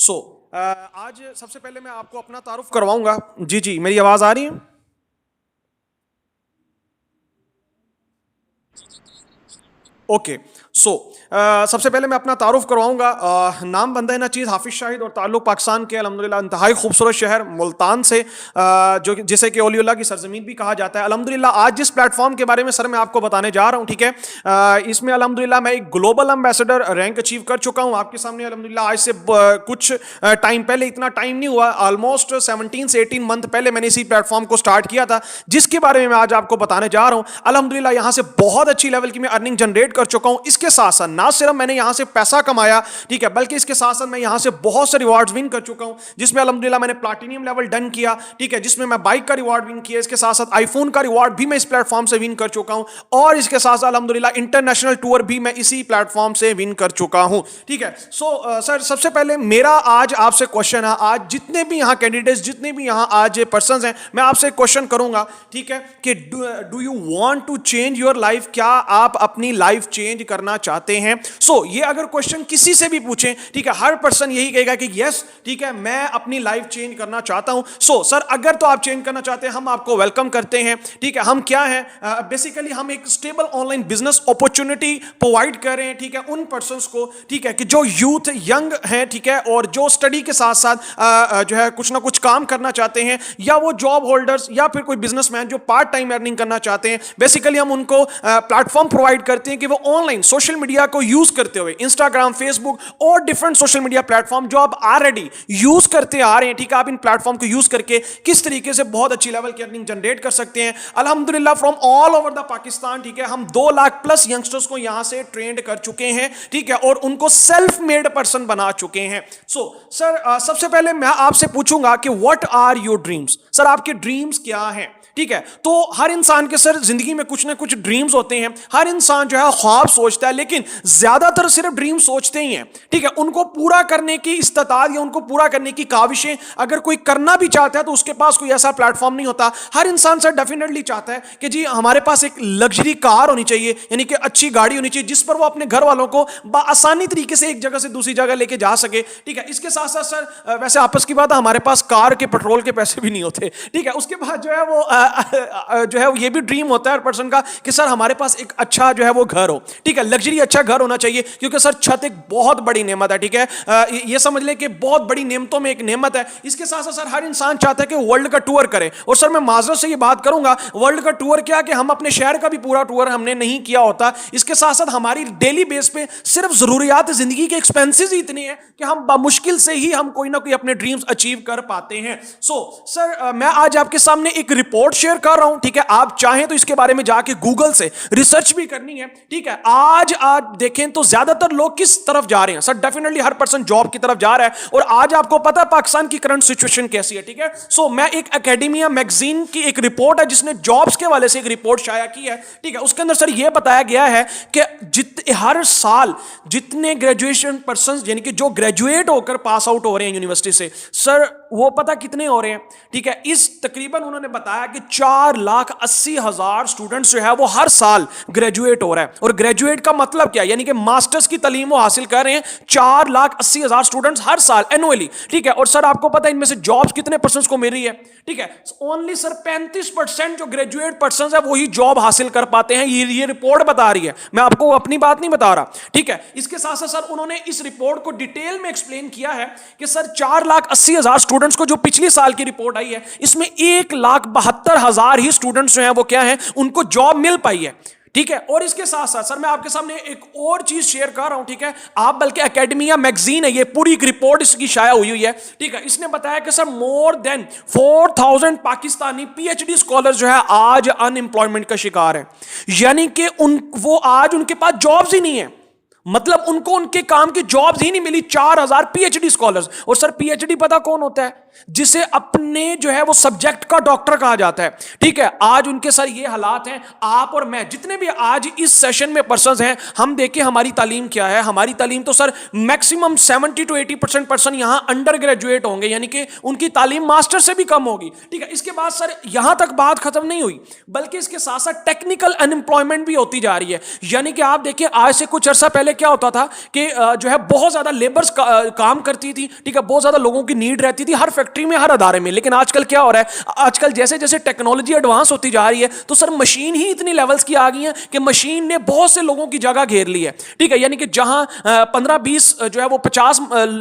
सो आज सबसे पहले मैं आपको अपना तारुफ करवाऊंगा। जी जी, मेरी आवाज आ रही है? ओके। सो सबसे पहले मैं अपना तारुफ करवाऊंगा। नाम बंदा है ना चीज़ हाफिज शाहिद और ताल्लुक पाकिस्तान के अल्हम्दुलिल्लाह इंतहाई खूबसूरत शहर मुल्तान से, जो जिसे कि औलियुल्लाह की सरजमीन भी कहा जाता है। अल्हम्दुलिल्लाह आज जिस प्लेटफॉर्म के बारे में सर मैं आपको बताने जा रहा हूँ, ठीक है, इसमें अल्हम्दुलिल्लाह मैं एक ग्लोबल एम्बेसडर रैंक अचीव कर चुका हूँ आपके सामने अल्हम्दुलिल्लाह। आज से कुछ टाइम पहले, इतना टाइम नहीं हुआ, ऑलमोस्ट 17 से 18 मंथ पहले मैंने इसी प्लेटफॉर्म को स्टार्ट किया था, जिसके बारे में मैं आज आपको बताने जा रहा हूँ। अल्हम्दुलिल्लाह यहाँ से बहुत अच्छी लेवल की मैं अर्निंग जनरेट कर चुका हूँ। इसके साथ साथ ना सिर्फ मैंने यहां से पैसा कमाया, ठीक है, बल्कि इसके साथ साथ मैं यहां से बहुत से रिवार्ड्स विन कर चुका हूं, जिसमें अल्हम्दुलिल्लाह मैंने प्लैटिनम लेवल डन किया, ठीक है, जिसमें मैं बाइक का रिवार्ड विन किया। इसके साथ साथ आईफोन का रिवार्ड भी मैं इस प्लेटफॉर्म से विन कर चुका हूं, और इसके साथ साथ अल्हम्दुलिल्लाह इंटरनेशनल टूर भी मैं इसी प्लेटफॉर्म से विन कर चुका हूं, ठीक है। सो सर सबसे पहले मेरा आज आपसे क्वेश्चन है, आज जितने भी यहां कैंडिडेट्स, जितने भी यहां आज पर्सन हैं, मैं आपसे क्वेश्चन करूंगा, ठीक है, कि do you want to change your life? क्या आप अपनी लाइफ चेंज करना चाहते हैं? ये अगर क्वेश्चन किसी से भी पूछें, ठीक है, हर पर्सन यही कहेगा कि यस, ठीक है, मैं अपनी लाइफ चेंज करना चाहता हूं। सर अगर तो आप चेंज करना चाहते हैं, हम आपको वेलकम करते हैं, ठीक है। हम क्या हैं, बेसिकली हम एक stable online business opportunity provide कर रहे हैं, ठीक है, उन पर्संस को, ठीक है, कि जो यूथ यंग हैं, ठीक है, और जो स्टडी के साथ साथ जो है कुछ ना कुछ काम करना चाहते हैं, या वो जॉब होल्डर्स या फिर कोई बिजनेसमैन जो पार्ट टाइम अर्निंग करना चाहते हैं। बेसिकली हम उनको प्लेटफॉर्म प्रोवाइड करते हैं कि वो ऑनलाइन सोशल मीडिया को यूज करते हुए इंस्टाग्राम, फेसबुक और डिफरेंट सोशल मीडिया प्लेटफॉर्म जो आप ऑलरेडी यूज करते आ रहे हैं, ठीक है, आप इन प्लेटफॉर्म को यूज करके किस तरीके से बहुत अच्छी लेवल की अर्निंग जनरेट कर सकते हैं। अल्हम्दुलिल्लाह from all over the Pakistan, ठीक है, हम 2 लाख प्लस यंगस्टर्स को यहां से ट्रेंड कर चुके हैं, ठीक है, और उनको सेल्फ मेड पर्सन बना चुके हैं। सर सबसे पहले मैं आपसे पूछूंगा कि what are your dreams? Sir आपके ड्रीम्स क्या हैं? ठीक है, तो हर इंसान के सर जिंदगी में कुछ ना कुछ ड्रीम्स होते हैं। हर इंसान जो है ख्वाब सोचता है, लेकिन ज्यादातर सिर्फ ड्रीम सोचते ही हैं, ठीक है। उनको पूरा करने की इस्तात या उनको पूरा करने की काविशें अगर कोई करना भी चाहता है तो उसके पास कोई ऐसा प्लेटफॉर्म नहीं होता। हर इंसान सर डेफिनेटली चाहता है कि जी हमारे पास एक लग्जरी कार होनी चाहिए, यानी कि अच्छी गाड़ी होनी चाहिए जिस पर वो अपने घर वालों को आसानी तरीके से एक जगह से दूसरी जगह लेके जा सके, ठीक है। इसके साथ साथ सर वैसे आपस की बात है, हमारे पास कार के पेट्रोल के पैसे भी नहीं होते, ठीक है। उसके बाद जो है वो जो है ये भी ड्रीम होता है हर पर्सन का कि सर हमारे पास एक अच्छा जो है वो घर हो, ठीक है, लग्जरी अच्छा घर होना चाहिए, क्योंकि सर छत एक बहुत बड़ी नेमत है, ठीक है। ये समझ लें कि बहुत बड़ी नेमतों में एक नेमत है। इसके साथ साथ सर हर इंसान चाहता है कि वर्ल्ड का टूर करे, और सर मैं माजरत से ये बात करूंगा, वर्ल्ड का टूर क्या कि हम अपने शहर का भी पूरा टूर हमने नहीं किया होता। इसके साथ साथ हमारी डेली बेस पे सिर्फ जरूरियात जिंदगी के एक्सपेंसेस ही इतने हैं कि हम मुश्किल से ही हम कोई ना कोई अपने ड्रीम्स अचीव कर पाते हैं। सर मैं आज आपके सामने एक रिपोर्ट शेयर कर रहा हूं, ठीक है। आप चाहें तो इसके बारे में जाके गूगल से रिसर्च भी करनी है, ठीक है। आज देखें तो ज्यादातर लोग किस तरफ जा रहे हैं? सर डेफिनेटली हर पर्सन जॉब की तरफ जा रहा है, और आज आपको पता है पाकिस्तान की करंट सिचुएशन कैसी है, ठीक है। मैं एक एकेडमिया मैगजीन की एक रिपोर्ट है जिसने जॉब्स के हवाले से एक रिपोर्ट शाया की है, ठीक है। उसके अंदर सर यह बताया गया है कि हर साल जितने ग्रेजुएशन पर्सन यानी कि जो ग्रेजुएट होकर पास आउट हो रहे हैं यूनिवर्सिटी से, सर वो पता कितने हो रहे हैं, ठीक है। इस तकरीबन उन्होंने बताया कि 4,80,000 स्टूडेंट्स जो है वो हर साल ग्रेजुएट हो रहा है। और ग्रेजुएट का मतलब क्या है? यानी कि मास्टर्स की तालीम वो हासिल कर रहे हैं 4,80,000 स्टूडेंट्स हर साल एनुअली, ठीक है। और सर आपको पता है इनमें से जॉब्स कितने पर्सन को मिल रही है, ठीक है। ओनली सर 35% जो ग्रेजुएट पर्सन है वही जॉब हासिल कर पाते हैं, ये रिपोर्ट बता रही है, मैं आपको अपनी बात नहीं बता रहा, ठीक है। इसके साथ साथ सर उन्होंने इस रिपोर्ट को डिटेल में एक्सप्लेन किया है कि सर 4,80,000 स्टूडेंट्स को जो पिछली साल की रिपोर्ट आई है, इसमें 1,72,000 ही स्टूडेंट्स जो हैं वो क्या हैं, उनको जॉब मिल पाई है, ठीक है। और इसके साथ साथ सर मैं आपके सामने एक और चीज शेयर कर रहा हूं, ठीक है। आप बल्कि एकेडमिया मैगजीन है, ये पूरी एक रिपोर्ट इसकी शाया हुई है, ठीक है। इसने बताया कि sir more than 4,000 Pakistani PhD scholar जो है आज अनएम्प्लॉयमेंट का शिकार है, यानी कि वो आज उनके पास जॉब्स ही नहीं है, मतलब उनको उनके काम की जॉब्स ही नहीं मिली। 4,000 पीएचडी स्कॉलर्स। और सर पीएचडी पता कौन होता है? जिसे अपने जो है वो सब्जेक्ट का डॉक्टर कहा जाता है, ठीक है। आज उनके सर ये हालात हैं, आप और मैं जितने भी आज इस सेशन में पर्सन हैं, हम देखें हमारी तालीम क्या है। हमारी तालीम तो सर मैक्सिमम 70 to 80% पर्सन यहां अंडर ग्रेजुएट होंगे, यानी कि उनकी तालीम मास्टर से भी कम होगी, ठीक है। इसके बाद सर यहां तक बात खत्म नहीं हुई, बल्कि इसके साथ साथ टेक्निकल अनएम्प्लॉयमेंट भी होती जा रही है। यानी कि आप देखिए आज से कुछ अर्सा पहले क्या होता था कि जो है बहुत ज्यादा लेबर्स काम करती थी, ठीक है, बहुत ज्यादा लोगों की नीड रहती थी हर फैक्ट्री में, हर अदारे में। लेकिन आजकल क्या हो रहा है, आजकल जैसे जैसे टेक्नोलॉजी एडवांस होती जा रही है तो सर मशीन ही इतनी लेवल्स की आ गई है कि मशीन ने बहुत से लोगों की जगह घेर ली है, ठीक है। यानी कि जहां 15-20 जो है वो 50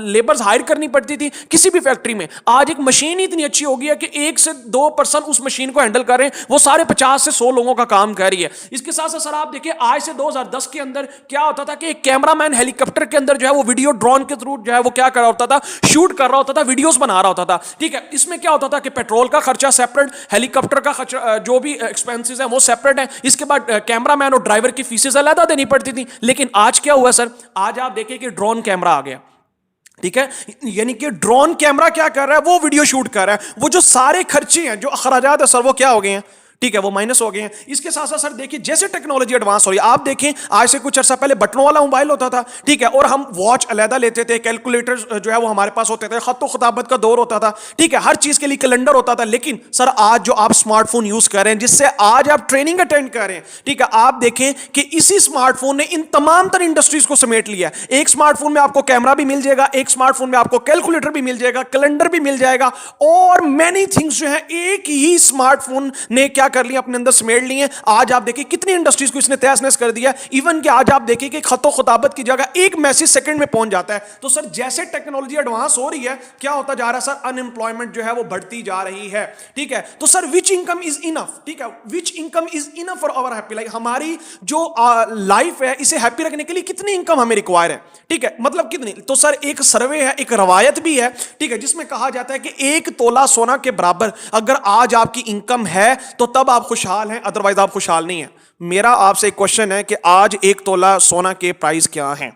लेबर्स हायर करनी पड़ती थी किसी भी फैक्ट्री में, आज एक मशीन ही इतनी अच्छी हो गई है कि 1 से 2 पर्सन उस मशीन को हैंडल कर रहे हैं, वो सारे 50 से 100 लोगों का काम कर रही है। इसके साथ साथ सर आप देखिए आज से 2010 के अंदर क्या होता था कि एक कैमरामैन हेलीकॉप्टर के अंदर जो है वो वीडियो ड्रोन के थ्रू जो है वो क्या कर रहा होता था, शूट कर रहा होता था, वीडियोस बना रहा होता था, ठीक है। इसमें क्या होता था कि पेट्रोल का खर्चा सेपरेट, हेलीकॉप्टर का खर्चा, जो भी एक्सपेंसेस है वो सेपरेट है, इसके बाद कैमरामैन और ड्राइवर की फीसेस अलग देनी पड़ती थी। लेकिन आज क्या हुआ सर, आज आप देखिए कि ड्रोन कैमरा आ गया, ठीक है। यानी कि ड्रोन कैमरा क्या कर रहा है, वो वीडियो शूट कर रहा है, वो जो सारे खर्चे हैं, जो अखराजात है सर, वो क्या हो गए हैं, ठीक है, वो माइनस हो गए हैं। इसके साथ साथ सर देखिए जैसे टेक्नोलॉजी एडवांस हो रही है, आप देखें आज से कुछ अर्सा पहले बटनों वाला मोबाइल होता था, ठीक है, और हम वॉच अलहदा लेते थे, कैलकुलेटर जो है वो हमारे पास होते थे, खत्तो खताबत का दौर होता था, ठीक है, हर चीज के लिए कैलेंडर होता था। लेकिन सर आज जो आप स्मार्टफोन यूज कर रहे हैं, जिससे आज आप ट्रेनिंग अटेंड कर रहे हैं, ठीक है, आप देखें कि इसी स्मार्टफोन ने इन तमाम तरह इंडस्ट्रीज को समेट लिया है। एक स्मार्टफोन में आपको कैमरा भी मिल जाएगा, एक स्मार्टफोन में आपको कैलकुलेटर भी मिल जाएगा, कैलेंडर भी मिल जाएगा, और मैनी थिंग्स जो है एक ही स्मार्टफोन ने क्या कर लिया, अपने अंदर समेट ली है। आज आप देखिए कितनी इंडस्ट्रीज को इसने तहस नहस कर दिया, इवन कि आज आप देखिए कि खतो खताबत की जगह एक मैसेज सेकंड में पहुंच जाता है। तो सर जैसे टेक्नोलॉजी एडवांस हो रही है, क्या होता जा रहा है सर, अनएम्प्लॉयमेंट जो है वो बढ़ती जा रही है, ठीक है। तो sir which income is enough, ठीक है, which income is enough for our happy life, हमारी जो लाइफ है इसे हैप्पी रखने के लिए कितनी इनकम हमें रिक्वायर है, ठीक है, मतलब कितनी। तो सर एक सर्वे है, एक रवायत भी है, ठीक है, जिसमें कहा जाता है कि 1 तोला सोना के बराबर अगर आज आपकी इनकम है तो तब आप खुशहाल हैं, अदरवाइज आप खुशहाल नहीं है। मेरा आपसे एक क्वेश्चन है कि आज 1 तोला सोना के प्राइस क्या है,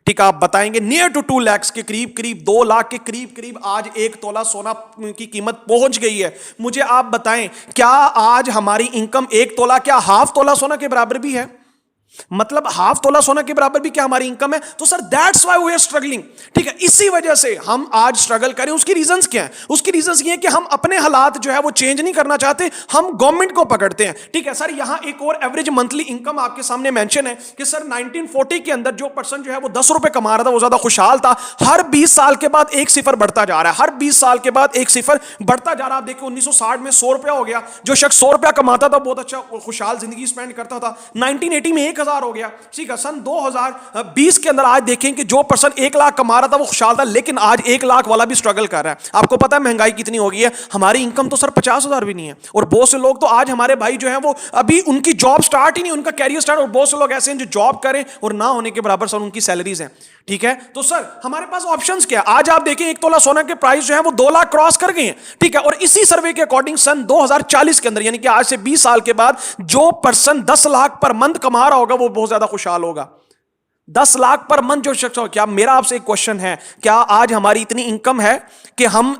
ठीक है, आप बताएंगे। नियर टू 2 लाख के करीब करीब, 2 लाख के करीब करीब आज 1 तोला सोना की कीमत पहुंच गई है। मुझे आप बताएं, क्या आज हमारी इनकम 1 तोला, क्या हाफ तोला सोना के बराबर भी है, मतलब हाफ तोला सोना के बराबर भी क्या हमारी इनकम है। तो sir that's why we are struggling, ठीक है, इसी वजह से हम आज स्ट्रगल करें। उसकी रीजंस क्या है, उसकी रीजंस ये है कि हम अपने हालात जो है वो चेंज नहीं करना चाहते, हम गवर्नमेंट को पकड़ते हैं, ठीक है। सर यहां एक और एवरेज मंथली इनकम आपके सामने मेंशन है कि सर 1940 के अंदर जो पर्सन जो है वो 10 रुपए कमा रहा था वो ज्यादा खुशहाल था। हर 20 साल के बाद एक सिफर बढ़ता जा रहा है, हर 20 साल के बाद एक सिफर बढ़ता जा रहा है। आप देखो 1960 में 100 रुपया हो गया, जो शख्स 100 रुपया कमाता था बहुत अच्छा खुशहाल जिंदगी स्पेंड करता था। 1980 में 1000 हो गया, ठीक है। सन 2020 के अंदर आज देखें कि जो पर्सन 1 लाख कमा रहा था वो खुशहाल था, लेकिन आज 1 लाख वाला भी स्ट्रगल कर रहा है। आपको पता है महंगाई कितनी हो गई है, हमारी इनकम तो सर 50,000 भी नहीं है। और बहुत से लोग तो आज हमारे भाई जो है वो अभी उनकी जॉब स्टार्ट ही नहीं, उनका कैरियर स्टार्ट, और बहुत से लोग ऐसे हैं जो जॉब करें और ना होने के बराबर सर उनकी सैलरीज हैं, ठीक है। तो सर हमारे पास ऑप्शंस क्या है, आज आप देखिए 1 तोला सोना के प्राइस जो है वो 2 लाख क्रॉस कर गए हैं, ठीक है। और इसी सर्वे के अकॉर्डिंग सन 2040 के अंदर, यानी कि आज से 20 साल के बाद, जो पर्सन 10 लाख पर मंथ कमा रहा होगा वो बहुत ज्यादा खुशहाल होगा। 10 लाख पर मंथ जो शख्स हो, क्या मेरा आपसे एक क्वेश्चन है, क्या आज हमारी इतनी इनकम है कि हम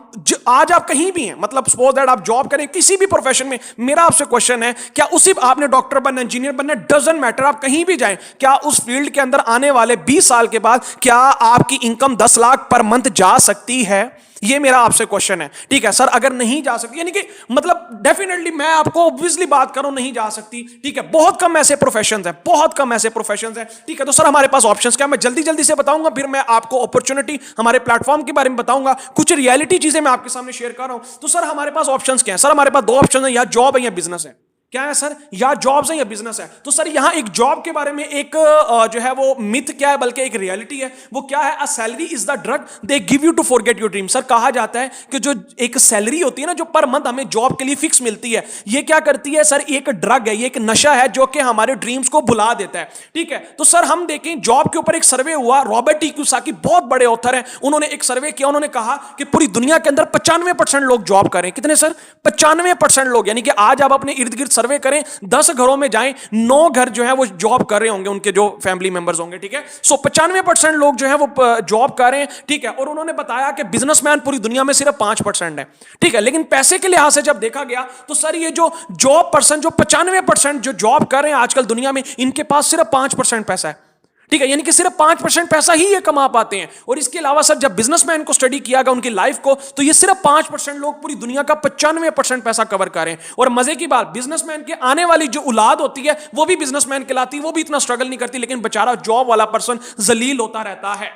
आज आप कहीं भी हैं, मतलब सपोज दैट आप जॉब करें किसी भी प्रोफेशन में, मेरा आपसे क्वेश्चन है, क्या उसी आपने डॉक्टर बनना, इंजीनियर बनना, डजंट मैटर, आप कहीं भी जाएं, क्या उस फील्ड के अंदर आने वाले 20 साल के बाद क्या आपकी इनकम 10 लाख पर मंथ जा सकती है? ये मेरा आपसे क्वेश्चन है, ठीक है। सर अगर नहीं जा सकती, यानी कि मतलब डेफिनेटली मैं आपको ऑब्वियसली बात करूं, नहीं जा सकती, ठीक है। बहुत कम ऐसे प्रोफेशंस हैं, बहुत कम ऐसे प्रोफेशंस हैं, ठीक है। तो सर हमारे पास ऑप्शंस क्या, मैं जल्दी जल्दी से बताऊंगा, फिर मैं आपको अपॉर्चुनिटी हमारे प्लेटफॉर्म के बारे में बताऊंगा, कुछ रियलिटी चीजें मैं आपके सामने शेयर कर रहा हूं। तो सर हमारे पास ऑप्शंस क्या है, सर हमारे पास 2 ऑप्शन है, या जॉब है या बिजनेस है। क्या है सर, या जॉब्स है या बिजनेस है। तो सर यहां एक जॉब के बारे में एक जो है वो मिथ क्या है, बल्कि एक रियलिटी है। वो क्या है, a salary is the drug they give you to forget your dream. Sir कहा जाता है कि जो एक सैलरी होती है ना, जो पर मंथ हमें जॉब के लिए फिक्स मिलती है, ये क्या करती है सर, एक ड्रग है, ये एक नशा है जो कि हमारे ड्रीम्स को भुला देता है, ठीक है। तो सर हम देखें जॉब के ऊपर एक सर्वे हुआ, रॉबर्ट टी कियोसाकी बहुत बड़े ऑथर हैं, उन्होंने एक सर्वे किया, उन्होंने कहा कि पूरी दुनिया के अंदर 95% लोग जॉब करें। कितने सर, 95% लोग, यानी कि आज आप अपने इर्द गिर्द सर्वे करें, 10 घरों में जाएं, 9 घर जो है वो जॉब कर रहे होंगे, उनके जो फैमिली मेंबर्स होंगे, ठीक है। सो 95% लोग जो है वो जॉब कर रहे हैं, ठीक है। और उन्होंने बताया कि बिजनेसमैन पूरी दुनिया में सिर्फ 5% है, ठीक है। लेकिन पैसे के लिहाज से जब देखा गया तो सर ये जो जॉब पर्सन, जो 95% जो जॉब कर रहे हैं आजकल दुनिया में, इनके पास सिर्फ 5% पैसा है, ठीक है, यानी कि सिर्फ 5% पैसा ही ये कमा पाते हैं। और इसके अलावा सर जब बिजनेसमैन को स्टडी किया गया उनकी लाइफ को, तो ये सिर्फ 5% लोग पूरी दुनिया का 95% पैसा कवर करें। और मजे की बात, बिजनेसमैन के आने वाली जो औलाद होती है वो भी बिजनेसमैन कहलाती है, वो भी इतना स्ट्रगल नहीं करती, लेकिन बेचारा जॉब वाला पर्सन जलील होता रहता है।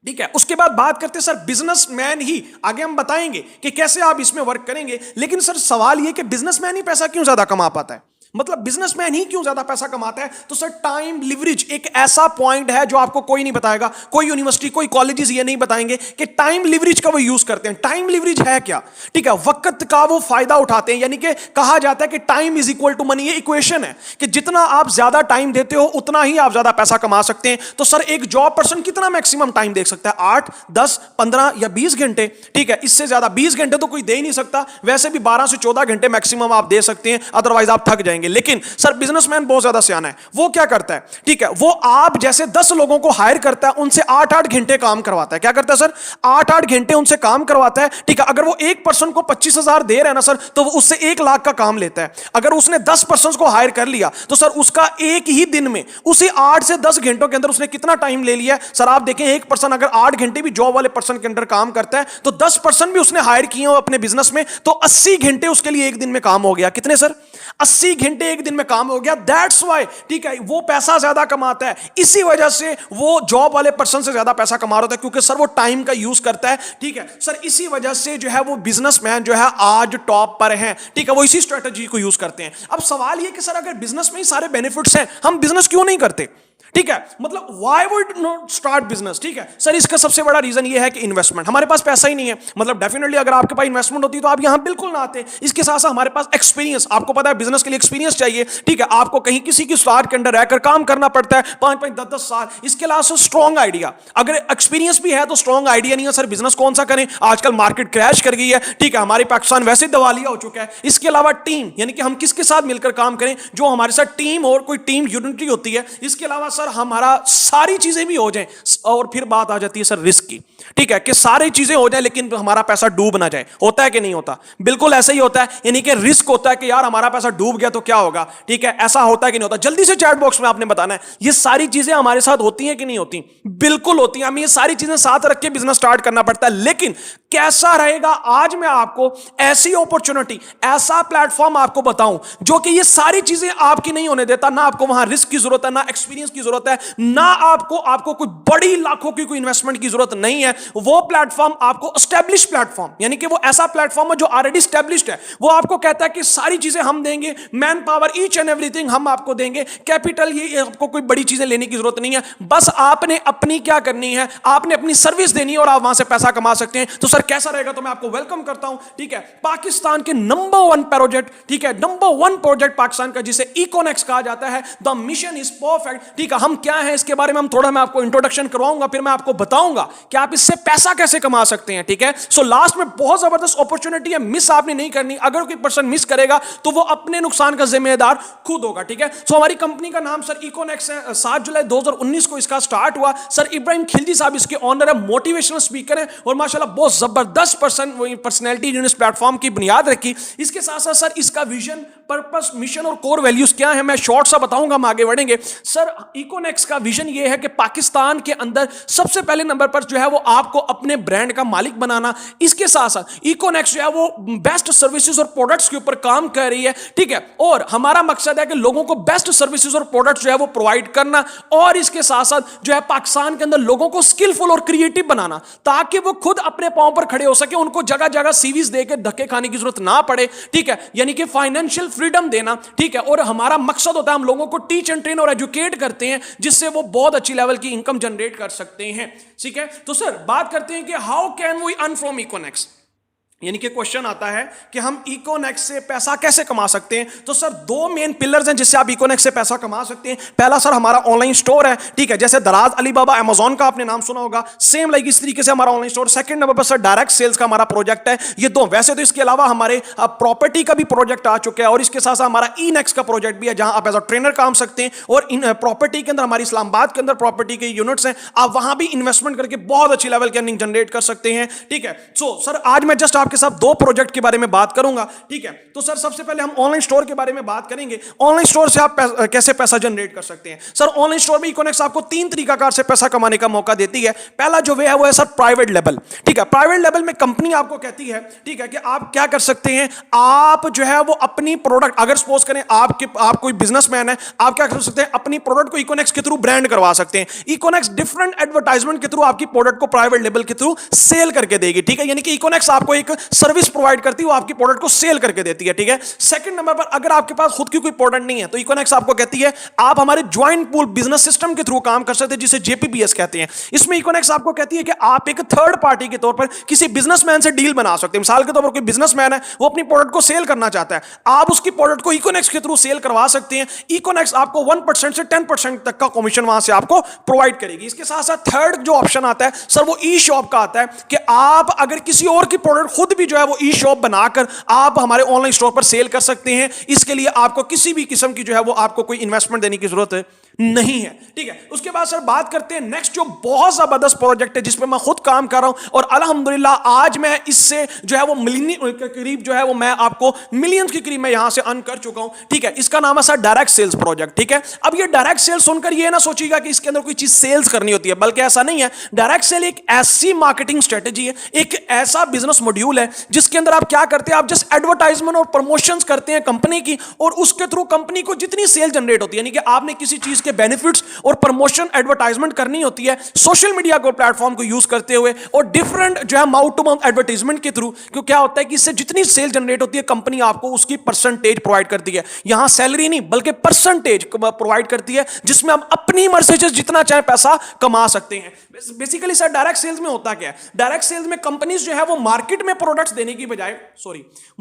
ठीक है, उसके बाद बात करते हैं सर बिजनेसमैन ही, आगे हम बताएंगे कि कैसे आप इसमें वर्क करेंगे। लेकिन सर सवाल यह कि बिजनेसमैन ही पैसा क्यों ज्यादा कमा पाता है, मतलब बिजनेसमैन ही क्यों ज्यादा पैसा कमाता है? तो सर टाइम लिवरेज एक ऐसा पॉइंट है जो आपको कोई नहीं बताएगा, कोई यूनिवर्सिटी कोई कॉलेजेस ये नहीं बताएंगे कि टाइम लिवरेज का वो यूज करते हैं। टाइम लिवरेज है क्या? ठीक है, वक्त का वो फायदा उठाते हैं, यानी कि कहा जाता है कि time is equal to money. ये इक्वेशन है कि जितना आप ज्यादा टाइम देते हो उतना ही आप ज्यादा पैसा कमा सकते हैं। तो सर एक जॉब पर्सन कितना मैक्सिमम टाइम दे सकता है? 8, 10, 15 या 20 घंटे। ठीक है, इससे ज्यादा 20 घंटे तो कोई दे ही नहीं सकता, वैसे भी 12 से 14 घंटे मैक्सिमम आप दे सकते हैं, अदरवाइज आप थक जाएंगे। लेकिन सर बिजनेसमैन बहुत ज्यादा सियाना है, वो क्या करता है? ठीक है, वो आप जैसे 10 लोगों को हायर करता है, उनसे 8-8 घंटे काम करवाता है। क्या करता है सर? 8-8 घंटे उनसे काम करवाता है। ठीक है, अगर वो एक पर्सन को 25,000 दे रहा है ना सर, तो वो उससे 1 लाख का काम लेता है। अगर उसने 10 पर्सन को हायर कर लिया तो सर उसका एक ही दिन में, उसी 8 से 10 घंटों के अंदर उसने कितना टाइम ले लिया सर? आप देखें, एक पर्सन अगर 8 घंटे भी जॉब वाले पर्सन के अंदर काम करता है, तो 10 पर्सन भी उसने हायर किए हो अपने बिजनेस में, तो 80 घंटे उसके लिए एक दिन में काम हो गया। कितने सर? 80 घंटे एक दिन में काम हो गया। दैट्स व्हाई, ठीक है, वो पैसा ज्यादा कमाता है। इसी वजह से वो जॉब वाले पर्सन से ज्यादा पैसा कमा रहा था, क्योंकि सर वो टाइम का यूज करता है। ठीक है सर, इसी वजह से जो है वो बिजनेसमैन जो है आज टॉप पर है। ठीक है, वो इसी स्ट्रेटजी को यूज करते हैं। अब सवाल ये कि सर अगर बिजनेस में ही सारे बेनिफिट्स हैं, हम बिजनेस क्यों नहीं करते? ठीक है, मतलब why would not start business? ठीक है सर, इसका सबसे बड़ा रीजन ये है कि इन्वेस्टमेंट, हमारे पास पैसा ही नहीं है। मतलब डेफिनेटली अगर आपके पास इन्वेस्टमेंट होती तो आप यहां बिल्कुल ना आते। इसके साथ साथ हमारे पास एक्सपीरियंस, आपको पता है बिजनेस के लिए एक्सपीरियंस चाहिए। ठीक है, आपको कहीं किसी की स्टार्ट के अंदर रहकर काम करना पड़ता है 5-5, 10-10 साल। इसके अलावा सर स्ट्रॉन्ग आइडिया, अगर एक्सपीरियंस भी है तो स्ट्रॉन्ग आइडिया नहीं है सर, बिजनेस कौन सा करें? आजकल मार्केट क्रैश कर गई है। ठीक है, हमारे पाकिस्तान वैसे दिवालिया हो चुका है। इसके अलावा टीम, यानी कि हम किसके साथ मिलकर काम करें, जो हमारे साथ टीम और कोई टीम यूनिटी होती है। इसके अलावा सर हमारा सारी चीजें भी हो जाएं, और फिर बात आ जाती है सर रिस्क की। ठीक है, कि सारी चीजें हो जाए लेकिन हमारा पैसा डूब ना जाए। होता है कि नहीं होता? बिल्कुल ऐसा ही होता है, यानी कि रिस्क होता है कि यार हमारा पैसा डूब गया तो क्या होगा। ठीक है, ऐसा होता है कि नहीं होता? जल्दी से चैट बॉक्स में आपने बताना है, ये सारी चीजें हमारे साथ होती हैं कि नहीं होती? बिल्कुल होती हैं। हमें ये सारी चीजें साथ रख के बिजनेस स्टार्ट करना पड़ता है। लेकिन कैसा रहेगा, आज मैं आपको ऐसी अपॉर्चुनिटी, ऐसा प्लेटफॉर्म आपको बताऊं जो कि ये सारी चीजें आपकी नहीं होने देता। ना आपको वहां रिस्क की जरूरत है, ना एक्सपीरियंस की जरूरत है, ना आपको कोई बड़ी लाखों की कोई इन्वेस्टमेंट की जरूरत नहीं है। वो प्लेटफॉर्म आपको एस्टैब्लिश प्लेटफॉर्म, यानी कि वो ऐसा प्लेटफॉर्म है जो ऑलरेडी एस्टैब्लिश्ड है। वो आपको कहता है कि सारी चीजें हम देंगे, man power, each and everything हम आपको देंगे, कैपिटल, ये आपको कोई बड़ी चीजें लेने की जरूरत नहीं है। बस आपने अपनी क्या करनी है, आपने अपनी सर्विस देनी है और आप वहां से पैसा कमा सकते हैं। तो सर कैसा रहेगा? तो मैं आपको वेलकम करता हूं। ठीक है, पाकिस्तान के नंबर 1 प्रोजेक्ट, ठीक है, नंबर 1 प्रोजेक्ट पाकिस्तान का, जिसे इकोनेक्स कहा जाता है। The mission is perfect. ठीक है, हम क्या है इसके बारे में हम थोड़ा मैं आपको इंट्रोडक्शन करवाऊंगा, फिर मैं आपको बताऊंगा कि आप इससे पैसा कैसे कमा सकते हैं। ठीक है, सो लास्ट में बहुत जबरदस्त अपॉर्चुनिटी है, मिस आपने नहीं करनी। अगर कोई पर्सन मिस करेगा तो वो अपने नुकसान का जिम्मेदार खुद होगा। ठीक है, सो हमारी कंपनी का नाम सर इकोनेक्स है। 7 जुलाई 2019 को इसका स्टार्ट हुआ। सर इब्राहिम खिलजी साहब इसके ऑनर है, मोटिवेशनल स्पीकर है और माशाल्लाह बहुत जबरदस्त पर्सनैलिटी जिन्होंने इस प्लेटफॉर्म की बुनियाद रखी। इसके साथ साथ सर इसका विजन, पर्पस, मिशन और कोर वैल्यूज क्या है मैं शॉर्ट सा बताऊंगा, हम आगे बढ़ेंगे। सर इकोनेक्स का विजन ये है कि पाकिस्तान के अंदर सबसे पहले नंबर पर जो है वो आपको अपने ब्रांड का मालिक बनाना। इसके साथ साथ इकोनेक्स जो है वो बेस्ट सर्विसेज और प्रोडक्ट्स के ऊपर काम कर रही है। ठीक है, और हमारा मकसद है कि लोगों को बेस्ट सर्विसेज और प्रोडक्ट्स जो है वो प्रोवाइड करना, और इसके साथ साथ जो है पाकिस्तान के अंदर लोगों को स्किलफुल और क्रिएटिव बनाना, ताकि वो खुद अपने पांव पर खड़े हो सके, उनको जगह जगह सीवीज देकर धक्के खाने की जरूरत ना पड़े। ठीक है, यानी कि फाइनेंशियल फ्रीडम देना। ठीक है, और हमारा मकसद होता है हम लोगों को टीच एंड ट्रेन और एजुकेट करते हैं, जिससे वो बहुत अच्छी लेवल की इनकम जनरेट कर सकते हैं। ठीक है, तो सर बात करते हैं कि how can we earn from इकोनेक्स, यानी कि क्वेश्चन आता है कि हम इकोनेक्स से पैसा कैसे कमा सकते हैं। तो सर 2 मेन पिलर्स हैं जिससे आप इकोनेक्स से पैसा कमा सकते हैं। पहला सर हमारा ऑनलाइन स्टोर है। ठीक है, जैसे दराज, अलीबाबा, अमेजॉन का आपने नाम सुना होगा, सेम लाइक इस तरीके से हमारा ऑनलाइन स्टोर। सेकंड नंबर पर सर डायरेक्ट सेल्स का हमारा प्रोजेक्ट है। ये 2 वैसे तो इसके अलावा हमारे प्रॉपर्टी का भी प्रोजेक्ट आ चुका है, और इसके साथ साथ हमारा ईनेक्स का प्रोजेक्ट भी है, जहां आप एज अ ट्रेनर काम सकते हैं। और इन प्रॉपर्टी के अंदर हमारी इस्लामाबाद के अंदर प्रॉपर्टी के यूनिट्स हैं, आप वहां भी इन्वेस्टमेंट करके बहुत अच्छी लेवल की अर्निंग जनरेट कर सकते हैं। ठीक है, सो सर आज मैं जस्ट आपके आपके साथ दो प्रोजेक्ट के बारे में बात करूंगा, ठीक है। तो सर सबसे पहले हम ऑनलाइन स्टोर के बारे में बात करेंगे। ऑनलाइन स्टोर से आप कैसे पैसा जनरेट कर सकते हैं। सर ऑनलाइन स्टोर में इकोनॉमिक्स आपको तीन तरीकाकार से पैसा कमाने का मौका देती है। पहला जो वे है वो है सर प्राइवेट लेवल, ठीक है। प्राइवेट लेवल में कंपनी आपको कहती है, ठीक है, कि आप क्या कर सकते हैं, आप जो है वो अपनी प्रोडक्ट, अगर सपोज करें आप कोई बिजनेसमैन है, आप क्या कर सकते हैं, अपनी प्रोडक्ट को इकोनॉमिक्स के थ्रू ब्रांड करवा सकते हैं। इकोनॉमिक्स डिफरेंट एडवर्टाइजमेंट के थ्रू आपकी प्रोडक्ट को प्राइवेट लेवल के थ्रू सेल करके देगी, ठीक है। यानी कि इकोनॉमिक्स आपको एक सर्विस प्रोवाइड करती है, वो आपकी प्रोडक्ट को सेल करके देती है, ठीक है। सेकंड नंबर पर अगर आपके पास खुद की कोई प्रोडक्ट नहीं है तो इकोनॉमिक्स आपको कहती है आप हमारे ज्वाइंट पूल बिजनेस सिस्टम के थ्रू काम कर सकते हैं, जिसे जेपीबीएस कहते हैं। इसमें इकोनॉमिक्स आपको कहती है कि आप एक थर्ड पार्टी के तौर पर किसी बिजनेसमैन से डील बना सकते हैं। मिसाल के तौर पर कोई बिजनेसमैन है, वो अपनी प्रोडक्ट को सेल करना चाहता है, आप उसकी प्रोडक्ट को इकोनॉमिक्स के थ्रू सेल करवा सकते हैं। इकोनॉमिक्स आपको 1% से 10% तक का कमीशन वहां से आपको प्रोवाइड करेगी। इसके साथ साथ थर्ड जो ऑप्शन आता है सर वो ई शॉप का आता है, कि आप अगर किसी और की प्रोडक्ट खुद भी जो है वो ई शॉप बनाकर आप हमारे ऑनलाइन स्टोर पर सेल कर सकते हैं। इसके लिए आपको किसी भी किस्म की जो है वो आपको कोई इन्वेस्टमेंट देने की जरूरत नहीं है, ठीक है। उसके बाद सर बात करते हैं नेक्स्ट जो बहुत जबरदस्त प्रोजेक्ट है जिस पे मैं खुद काम कर रहा हूं और अल्हम्दुलिल्लाह आज मैं इससे जो है वो मिलियन के करीब जो है वो मैं आपको मिलियंस के करीब मैं यहां से अर्न कर चुका हूं, ठीक है। इसका नाम है सर डायरेक्ट सेल्स प्रोजेक्ट, ठीक है। अब ये डायरेक्ट सेल्स सुनकर ये ना सोचिएगा कि इसके अंदर कोई चीज सेल्स करनी होती है, बल्कि ऐसा नहीं है। डायरेक्ट सेल एक ऐसी मार्केटिंग स्ट्रेटेजी है, एक ऐसा बिजनेस मॉड्यूल है जिसके अंदर आप क्या करते हैं, आप जस्ट एडवर्टाइजमेंट और प्रमोशंस करते हैं कंपनी की, और उसके थ्रू कंपनी को जितनी सेल जनरेट होती है, यानी कि आपने किसी चीज के बेनिफिट्स और प्रमोशन एडवर्टाइजमेंट करनी होती है सोशल मीडिया को प्लेटफॉर्म को यूज करते हुए और डिफरेंट जो है माउथ टू माउथ एडवर्टाइजमेंट के थ्रू, क्योंकि क्या होता है कि इससे जितनी सेल जनरेट होती है कंपनी आपको उसकी परसेंटेज प्रोवाइड करती है। यहां सैलरी नहीं बल्कि परसेंटेज प्रोवाइड करती है, जिसमें हम अपनी मर्जी से जितना चाहे पैसा कमा सकते हैं। बेसिकली सर डायरेक्ट सेल्स में होता क्या है, डायरेक्ट सेल्स में कंपनीज जो है वो मार्केट में प्रोडक्ट्स देने की बजाय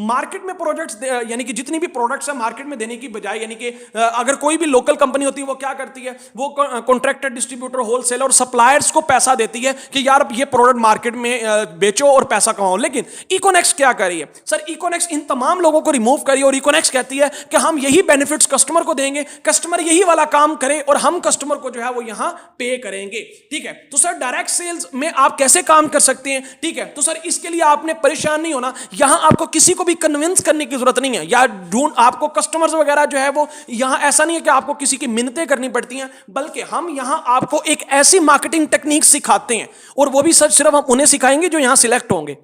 मार्केट में प्रोडक्ट्स यानी कि जितनी भी प्रोडक्ट्स है मार्केट में देने की बजाय, यानी कि अगर कोई भी लोकल कंपनी होती है वो क्या करती है, वो कॉन्ट्रैक्टर, डिस्ट्रीब्यूटर, होलसेलर और सप्लायर्स को पैसा देती है कि यार ये प्रोडक्ट मार्केट में बेचो और पैसा कमाओ। लेकिन इकोनॉमिक्स क्या कर रही है सर, इकोनॉमिक्स इन तमाम लोगों को रिमूव करिए और इकोनॉमिक्स कहती है कि हम यही बेनिफिट्स कस्टमर को देंगे, कस्टमर यही वाला काम करे और हम कस्टमर को जो है वो यहां पे करेंगे, ठीक है। तो सर डायरेक्ट सेल्स में आप कैसे काम कर सकते हैं, ठीक है। तो सर इसके लिए आपने परेशान नहीं होना, यहां आपको किसी को भी कन्विंस करने की जरूरत नहीं है, या आपको कस्टमर्स वगैरह जो है वो यहां ऐसा नहीं है कि आपको किसी की मिन्नतें करनी पड़ती हैं, बल्कि हम यहां आपको एक ऐसी मार्केटिंग टेक्निक सिखाते हैं, और वो भी सर सिर्फ हम उन्हें सिखाएंगे जो यहां सिलेक्ट होंगे,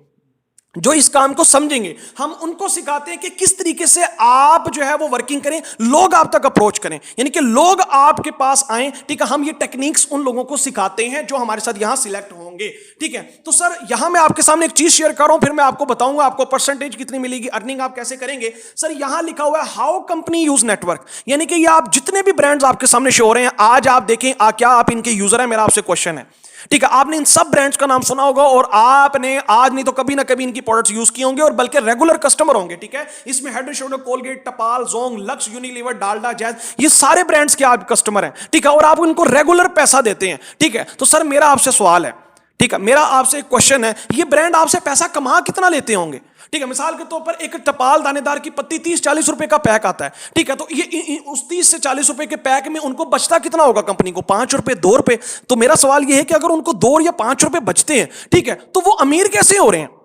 जो इस काम को समझेंगे। हम उनको सिखाते हैं कि किस तरीके से आप जो है वो वर्किंग करें, लोग आप तक अप्रोच करें, यानी कि लोग आपके पास आए, ठीक है। हम ये टेक्निक्स उन लोगों को सिखाते हैं जो हमारे साथ यहां सिलेक्ट होंगे, ठीक है। तो सर यहां मैं आपके सामने एक चीज शेयर कर रहा हूं, फिर मैं आपको बताऊंगा आपको परसेंटेज कितनी मिलेगी, अर्निंग आप कैसे करेंगे। सर यहां लिखा हुआ है हाउ कंपनी यूज नेटवर्क, यानी कि ये आप जितने भी ब्रांड्स आपके सामने शो हो रहे हैं, आज आप देखें क्या आप इनके यूजर हैं, मेरा आपसे क्वेश्चन है, ठीक है। आपने इन सब ब्रांड्स का नाम सुना होगा और आपने आज नहीं तो कभी ना कभी इनकी प्रोडक्ट्स यूज किए होंगे और बल्कि रेगुलर कस्टमर होंगे, ठीक है। इसमें हेड एंड शोल्डर, कोलगेट, टपाल, Jong, lux, Unilever, Dalda, jazz, ये सारे ब्रांड्स के आप कस्टमर हैं, ठीक है, और आप उनको रेगुलर पैसा देते हैं, ठीक है। तो सर मेरा आपसे सवाल है, ठीक है, मेरा आपसे एक क्वेश्चन है, ये ब्रांड आपसे पैसा कमा कितना लेते होंगे, ठीक है। मिसाल के तौर पर एक टपाल दानेदार की पत्ती 30-40 रुपए का पैक आता है, ठीक है। तो ये उस 30 से 40 रुपए के पैक में उनको बचता कितना होगा कंपनी को, 5 रुपए, 2 रुपए। तो मेरा सवाल ये है कि अगर उनको 2 या 5 रुपए बचते हैं, ठीक है, तो वो अमीर कैसे हो रहे हैं।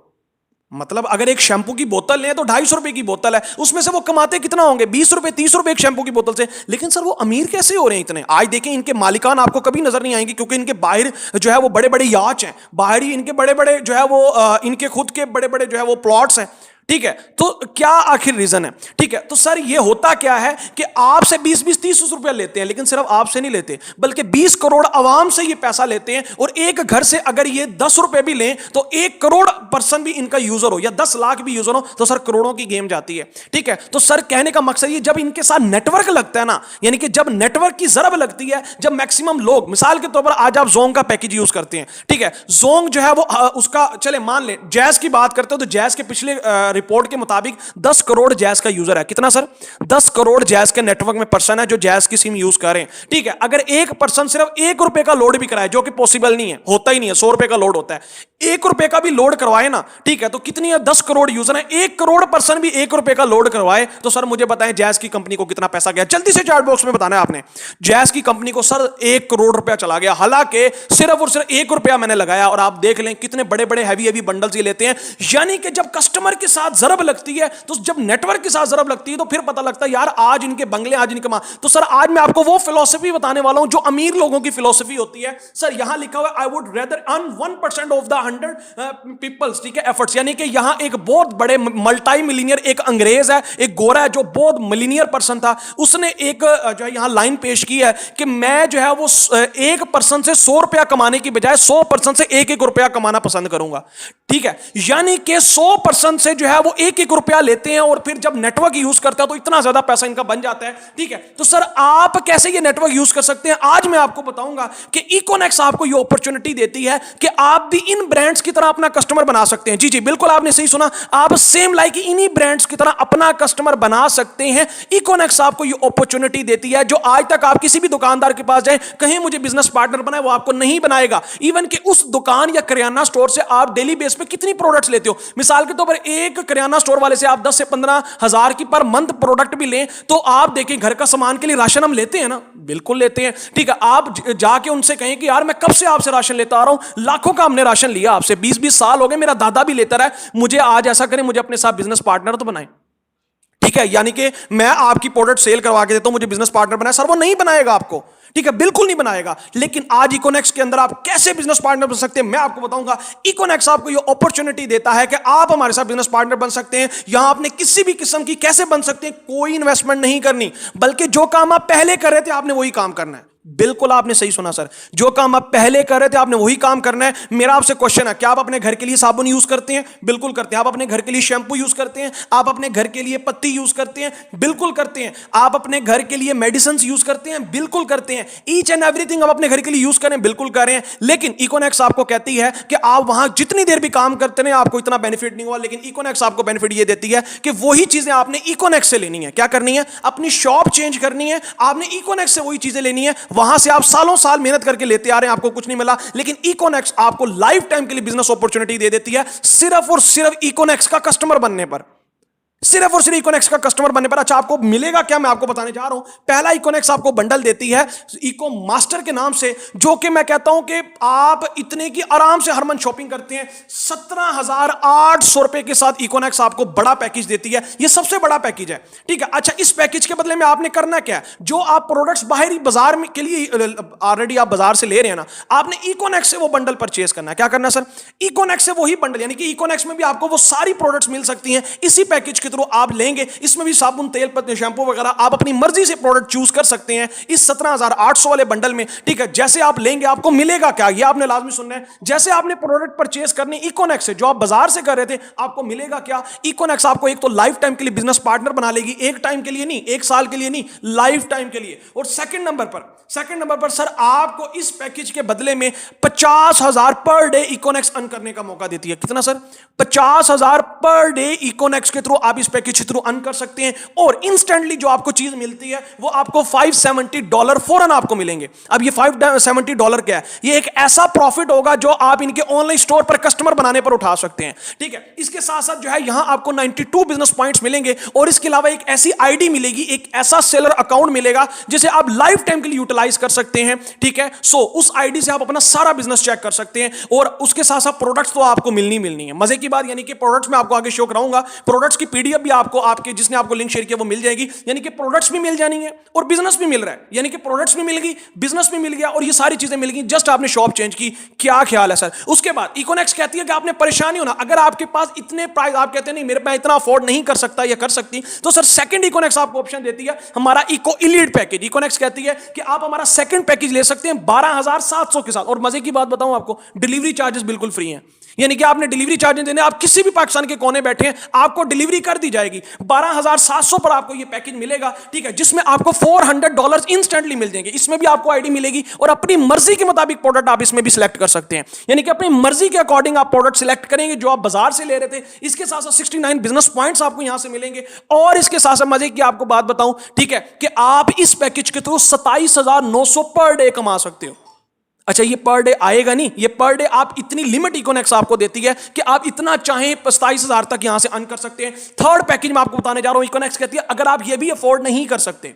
मतलब अगर एक शैंपू की बोतल लें तो 250 रुपए की बोतल है, उसमें से वो कमाते कितना होंगे, 20 रुपए, 30 रुपए एक शैंपू की बोतल से, लेकिन सर वो अमीर कैसे हो रहे हैं इतने। आज देखें इनके मालिकान आपको कभी नजर नहीं आएंगे, क्योंकि इनके बाहर जो है वो बड़े बड़े याच हैं, बाहर ही इनके बड़े बड़े जो है वो इनके खुद के बड़े बड़े जो है वो प्लॉट्स हैं, ठीक है। तो क्या आखिर रीजन है, ठीक है। तो सर ये होता क्या है कि आपसे 20-20, 30 रुपया लेते हैं, लेकिन सिर्फ आपसे नहीं लेते बल्कि 20 करोड़ आवाम से ये पैसा लेते हैं, और एक घर से अगर ये 10 रुपए भी लें तो 1 करोड़ पर्सन भी इनका यूजर हो या 10 लाख भी यूजर हो तो सर करोड़ों की गेम जाती है, ठीक है। तो सर कहने का मकसद ये, जब इनके साथ नेटवर्क लगता है ना, यानी कि जब नेटवर्क की जरब लगती है, जब मैक्सिमम लोग, मिसाल के तौर पर आज आप जोंग का पैकेज यूज करते हैं, ठीक है। जोंग जो है वो उसका, चले मान ले जैज की बात करते हो तो जैज के पिछले रिपोर्ट के मुताबिक 10 करोड़ जैज का यूजर है। कितना सर, 10 करोड़ जैज के नेटवर्क में पर्सन है जो जैज की सिम यूज कर रहे हैं, ठीक है। अगर एक पर्सन सिर्फ 1 रुपए का लोड भी कराए, जो कि पॉसिबल नहीं है, होता ही नहीं है, 100 रुपए का लोड होता है, 1 रुपए का भी लोड करवाए ना, ठीक है, तो कितनी है, 10 करोड़ यूजर है, 1 करोड़ पर्सन भी 1 रुपए का लोड करवाए तो सर मुझे बताएं जैस की कंपनी को कितना पैसा गया, जल्दी से चैट बॉक्स में बताना है आपने। जैस की कंपनी को सर 1 करोड़ रुपया चला गया, हालांकि सिर्फ और सिर्फ 1 रुपया मैंने लगाया, और आप देख लें कितने बड़े बड़े हैवी हैवी बंडल्स ये लेते हैं। यानी कि जब कस्टमर के साथ जरब लगती है, तो जब नेटवर्क के साथ जरब लगती है, तो फिर पता लगता है यार आज इनके बंगले, आज इनके तो सर आज मैं आपको वो फिलॉसफी बताने वाला हूं जो अमीर लोगों की फिलॉसफी होती है। सर यहां लिखा हुआ है I would rather earn 1% of the 100 peoples, ठीक है, एफर्ट्स। यानी कि यहां एक बहुत बड़े मल्टी मिलीनियर एक अंग्रेज है, एक गोरा है जो बहुत मिलीनियर पर्सन था, उसने एक जो है यहां लाइन पेश की है कि मैं जो है वो एक पर्सन से 100 रुपया कमाने की बजाय 100 पर्सन से 1-1 रुपया कमाना पसंद करूंगा, ठीक है। यानी कि 100 पर्सन से जो है वो 1-1 रुपया लेते हैं और फिर जब नेटवर्क यूज करता है तो इतना ज्यादा पैसा इनका बन जाता है, ठीक है। तो सर आप कैसे ये नेटवर्क यूज कर सकते हैं, आज मैं आपको बताऊंगा कि इकोनेक्स आपको ये अपॉर्चुनिटी देती है कि आप भी इन ब्रांड्स की तरह अपना कस्टमर बना सकते हैं। जी जी बिल्कुल आपने सही सुना, आप सेम लाइक इन्हीं ब्रांड्स की तरह अपना कस्टमर बना सकते हैं। इकोनेक्स आपको ये अपॉर्चुनिटी देती है जो आज तक आप किसी भी दुकानदार के पास जाए, कहीं मुझे बिजनेस पार्टनर बनाए, वो आपको नहीं बनाएगा। इवन कि उस दुकान या किराना स्टोर से आप डेली बेस पे कितनी प्रोडक्ट्स लेते हो, मिसाल के तौर पर एक किराना स्टोर वाले से आप 10 से 15 हजार की पर मंथ प्रोडक्ट भी लें तो आप देखें घर का सामान के लिए राशन हम लेते हैं ना, बिल्कुल लेते हैं, ठीक है। आप जाके उनसे कहें कि यार मैं कब से आपसे राशन लेता आ रहा हूं, लाखों का हमने राशन लिया आपसे, 20-20 साल हो गए, मेरा दादा भी लेता रहा है, मुझे आज ऐसा करें, मुझे अपने साथ बिजनेस पार्टनर तो बनाएं, ठीक है। यानी कि मैं आपकी प्रोडक्ट सेल करवा के देता हूं, मुझे बिजनेस पार्टनर बनाए, सर वो नहीं बनाएगा आपको, ठीक है, बिल्कुल नहीं बनाएगा। लेकिन आज इकोनेक्स के अंदर आप कैसे बिजनेस पार्टनर बन सकते हैं मैं आपको बताऊंगा। इकोनेक्स आपको ये अपॉर्चुनिटी देता है कि आप हमारे साथ बिजनेस पार्टनर बन सकते हैं। यहां आपने किसी भी किस्म की कैसे बन सकते हैं, कोई इन्वेस्टमेंट नहीं करनी, बल्कि जो काम आप पहले कर रहे थे आपने वही काम करना है। बिल्कुल आपने सही सुना सर, जो काम आप पहले कर रहे थे आपने वही काम करना है। मेरा आपसे क्वेश्चन है, क्या आप अपने घर के लिए साबुन यूज करते हैं? बिल्कुल करते हैं। आप अपने घर के लिए शैंपू यूज करते हैं? आप अपने घर के लिए पत्ती यूज करते हैं? बिल्कुल करते हैं। आप अपने घर के लिए मेडिसिन यूज करते हैं? बिल्कुल करते हैं। ईच एंड एवरीथिंग आप अपने घर के लिए यूज करें, बिल्कुल कर रहे हैं। लेकिन इकोनेक्स आपको कहती है कि आप वहां जितनी देर भी काम करते हैं आपको इतना बेनिफिट नहीं हुआ, लेकिन इकोनेक्स आपको बेनिफिट ये देती है कि वही चीजें आपने इकोनेक्स से लेनी है। क्या करनी है? अपनी शॉप चेंज करनी है, आपने इकोनेक्स से वही चीजें लेनी है। वहां से आप सालों साल मेहनत करके लेते आ रहे हैं, आपको कुछ नहीं मिला, लेकिन इकोनेक्स आपको लाइफ टाइम के लिए बिजनेस अपॉर्चुनिटी दे देती है, सिर्फ और सिर्फ इकोनेक्स का कस्टमर बनने पर, सिर्फ और सिर्फ इकोनेक्स का कस्टमर बनने पर। अच्छा आपको मिलेगा क्या, मैं आपको बताने जा रहा हूं। पहला इकोनेक्स आपको बंडल देती है इको मास्टर के नाम से, जो कि मैं कहता हूं कि आप इतने की आराम से हर मंथ शॉपिंग करते हैं। 17,800 रुपए के साथ इकोनेक्स आपको बड़ा पैकेज देती है, यह सबसे बड़ा पैकेज है, ठीक है। अच्छा इस पैकेज के बदले में आपने करना क्या है, जो आप प्रोडक्ट्स बाहरी बाजार में के लिए ऑलरेडी आप बाजार से ले रहे हैं ना, आपने इकोनेक्स से वो बंडल परचेज करना है। क्या करना है सर? इकोनेक्स से वही बंडल, यानी कि इकोनेक्स में भी आपको वो सारी प्रोडक्ट्स मिल सकती हैं इसी पैकेज के थ्रू आप लेंगे। इसमें भी साबुन, तेल, पत्ते, शैंपू वगैरह आप अपनी मर्जी से प्रोडक्ट चूज कर सकते हैं इस 17,800 वाले बंडल में, ठीक है। जैसे आप लेंगे आपको मिलेगा क्या, ये आपने लाजमी सुनना है। जैसे आपने प्रोडक्ट परचेज करनी इकोनेक्स से, जो आप बाजार से कर रहे थे, आपको मिलेगा क्या? इकोनेक्स आपको एक तो लाइफ टाइम के लिए बिजनेस पार्टनर बना लेगी, एक टाइम के लिए नहीं, एक साल के लिए नहीं, लाइफ टाइम के लिए। और सेकंड नंबर पर सर आपको इस पैकेज के बदले में 50,000 पर डे इकोनेक्स अर्न करने का मौका देती है। कितना सर? 50,000 पर डे इकोनेक्स के थ्रू आप इस पैकेज के थ्रू अर्न कर सकते हैं। और इंस्टेंटली जो आपको चीज मिलती है वो आपको $570 फौरन आपको मिलेंगे। अब ये $570 क्या है? ये एक ऐसा प्रॉफिट होगा जो आप इनके ऑनलाइन स्टोर पर कस्टमर बनाने पर उठा सकते हैं, ठीक है। इसके साथ साथ जो है यहां आपको 92 बिजनेस पॉइंट्स मिलेंगे, और इसके अलावा एक ऐसी आईडी मिलेगी, एक ऐसा सेलर अकाउंट मिलेगा जिसे आप लाइफ टाइम के लिए यूटिलाइज कर सकते हैं, ठीक है। सो उस आईडी से आप अपना सारा बिजनेस चेक कर सकते हैं, और उसके साथ साथ प्रोडक्ट्स तो आपको मिलनी है। मजे की बात यानी कि प्रोडक्ट्स में आपको आगे शो कराऊंगा, प्रोडक्ट्स की पीडीएफ भी आपको आपके जिसने आपको लिंक शेयर किया वो मिल जाएगी। यानी कि प्रोडक्ट्स भी मिल जानी है और बिजनेस भी मिल रहा है, यानी कि प्रोडक्ट्स भी मिल गई, बिजनेस भी मिल गया, और ये सारी चीजें मिल गई, जस्ट आपने शॉप चेंज की। क्या ख्याल है सर? उसके बाद इकोनेक्स कहती है कि आपने परेशानी होना, अगर आपके पास इतने प्राइस, आप कहते हैं नहीं मेरे पास इतना अफोर्ड नहीं कर सकता या कर सकती, तो सर सेकंड इकोनेक्स आपको ऑप्शन देती है हमारा इको इलीट पैकेज। इकोनेक्स कहती है कि आप हमारा सेकंड पैकेज ले सकते हैं 12,700 के साथ। और मजे की बात बताऊं आपको, डिलीवरी चार्जेस बिल्कुल फ्री हैं, यानी कि आपने डिलीवरी चार्जेस देने, आप किसी भी पाकिस्तान के कोने बैठे हैं आपको डिलीवरी कर दी जाएगी। 12,700 पर आपको ये पैकेज मिलेगा, ठीक है, जिसमें आपको $400 इंस्टेंटली मिल जाएंगे। इसमें भी आपको आईडी मिलेगी, और अपनी मर्जी के मुताबिक प्रोडक्ट आप इसमें भी सिलेक्ट कर सकते हैं, यानी कि अपनी मर्जी के अकॉर्डिंग आप प्रोडक्ट सिलेक्ट करेंगे जो आप बाजार से ले रहे थे। इसके साथ साथ 69 बिजनेस पॉइंट्स आपको यहां से मिलेंगे, और इसके साथ साथ मजे की आपको बात बताऊं, ठीक है, कि आप इस पैकेज के थ्रू 27,900 पर डे कमा सकते हो। अच्छा, ये पर डे आएगा नहीं, ये पर डे आप इतनी लिमिट इकोनेक्स आपको देती है कि आप इतना चाहें 27,000 तक यहां से अर्न कर सकते हैं। थर्ड पैकेज में आपको बताने जा रहा हूं, इकोनेक्स कहती है अगर आप ये भी अफोर्ड नहीं कर सकते,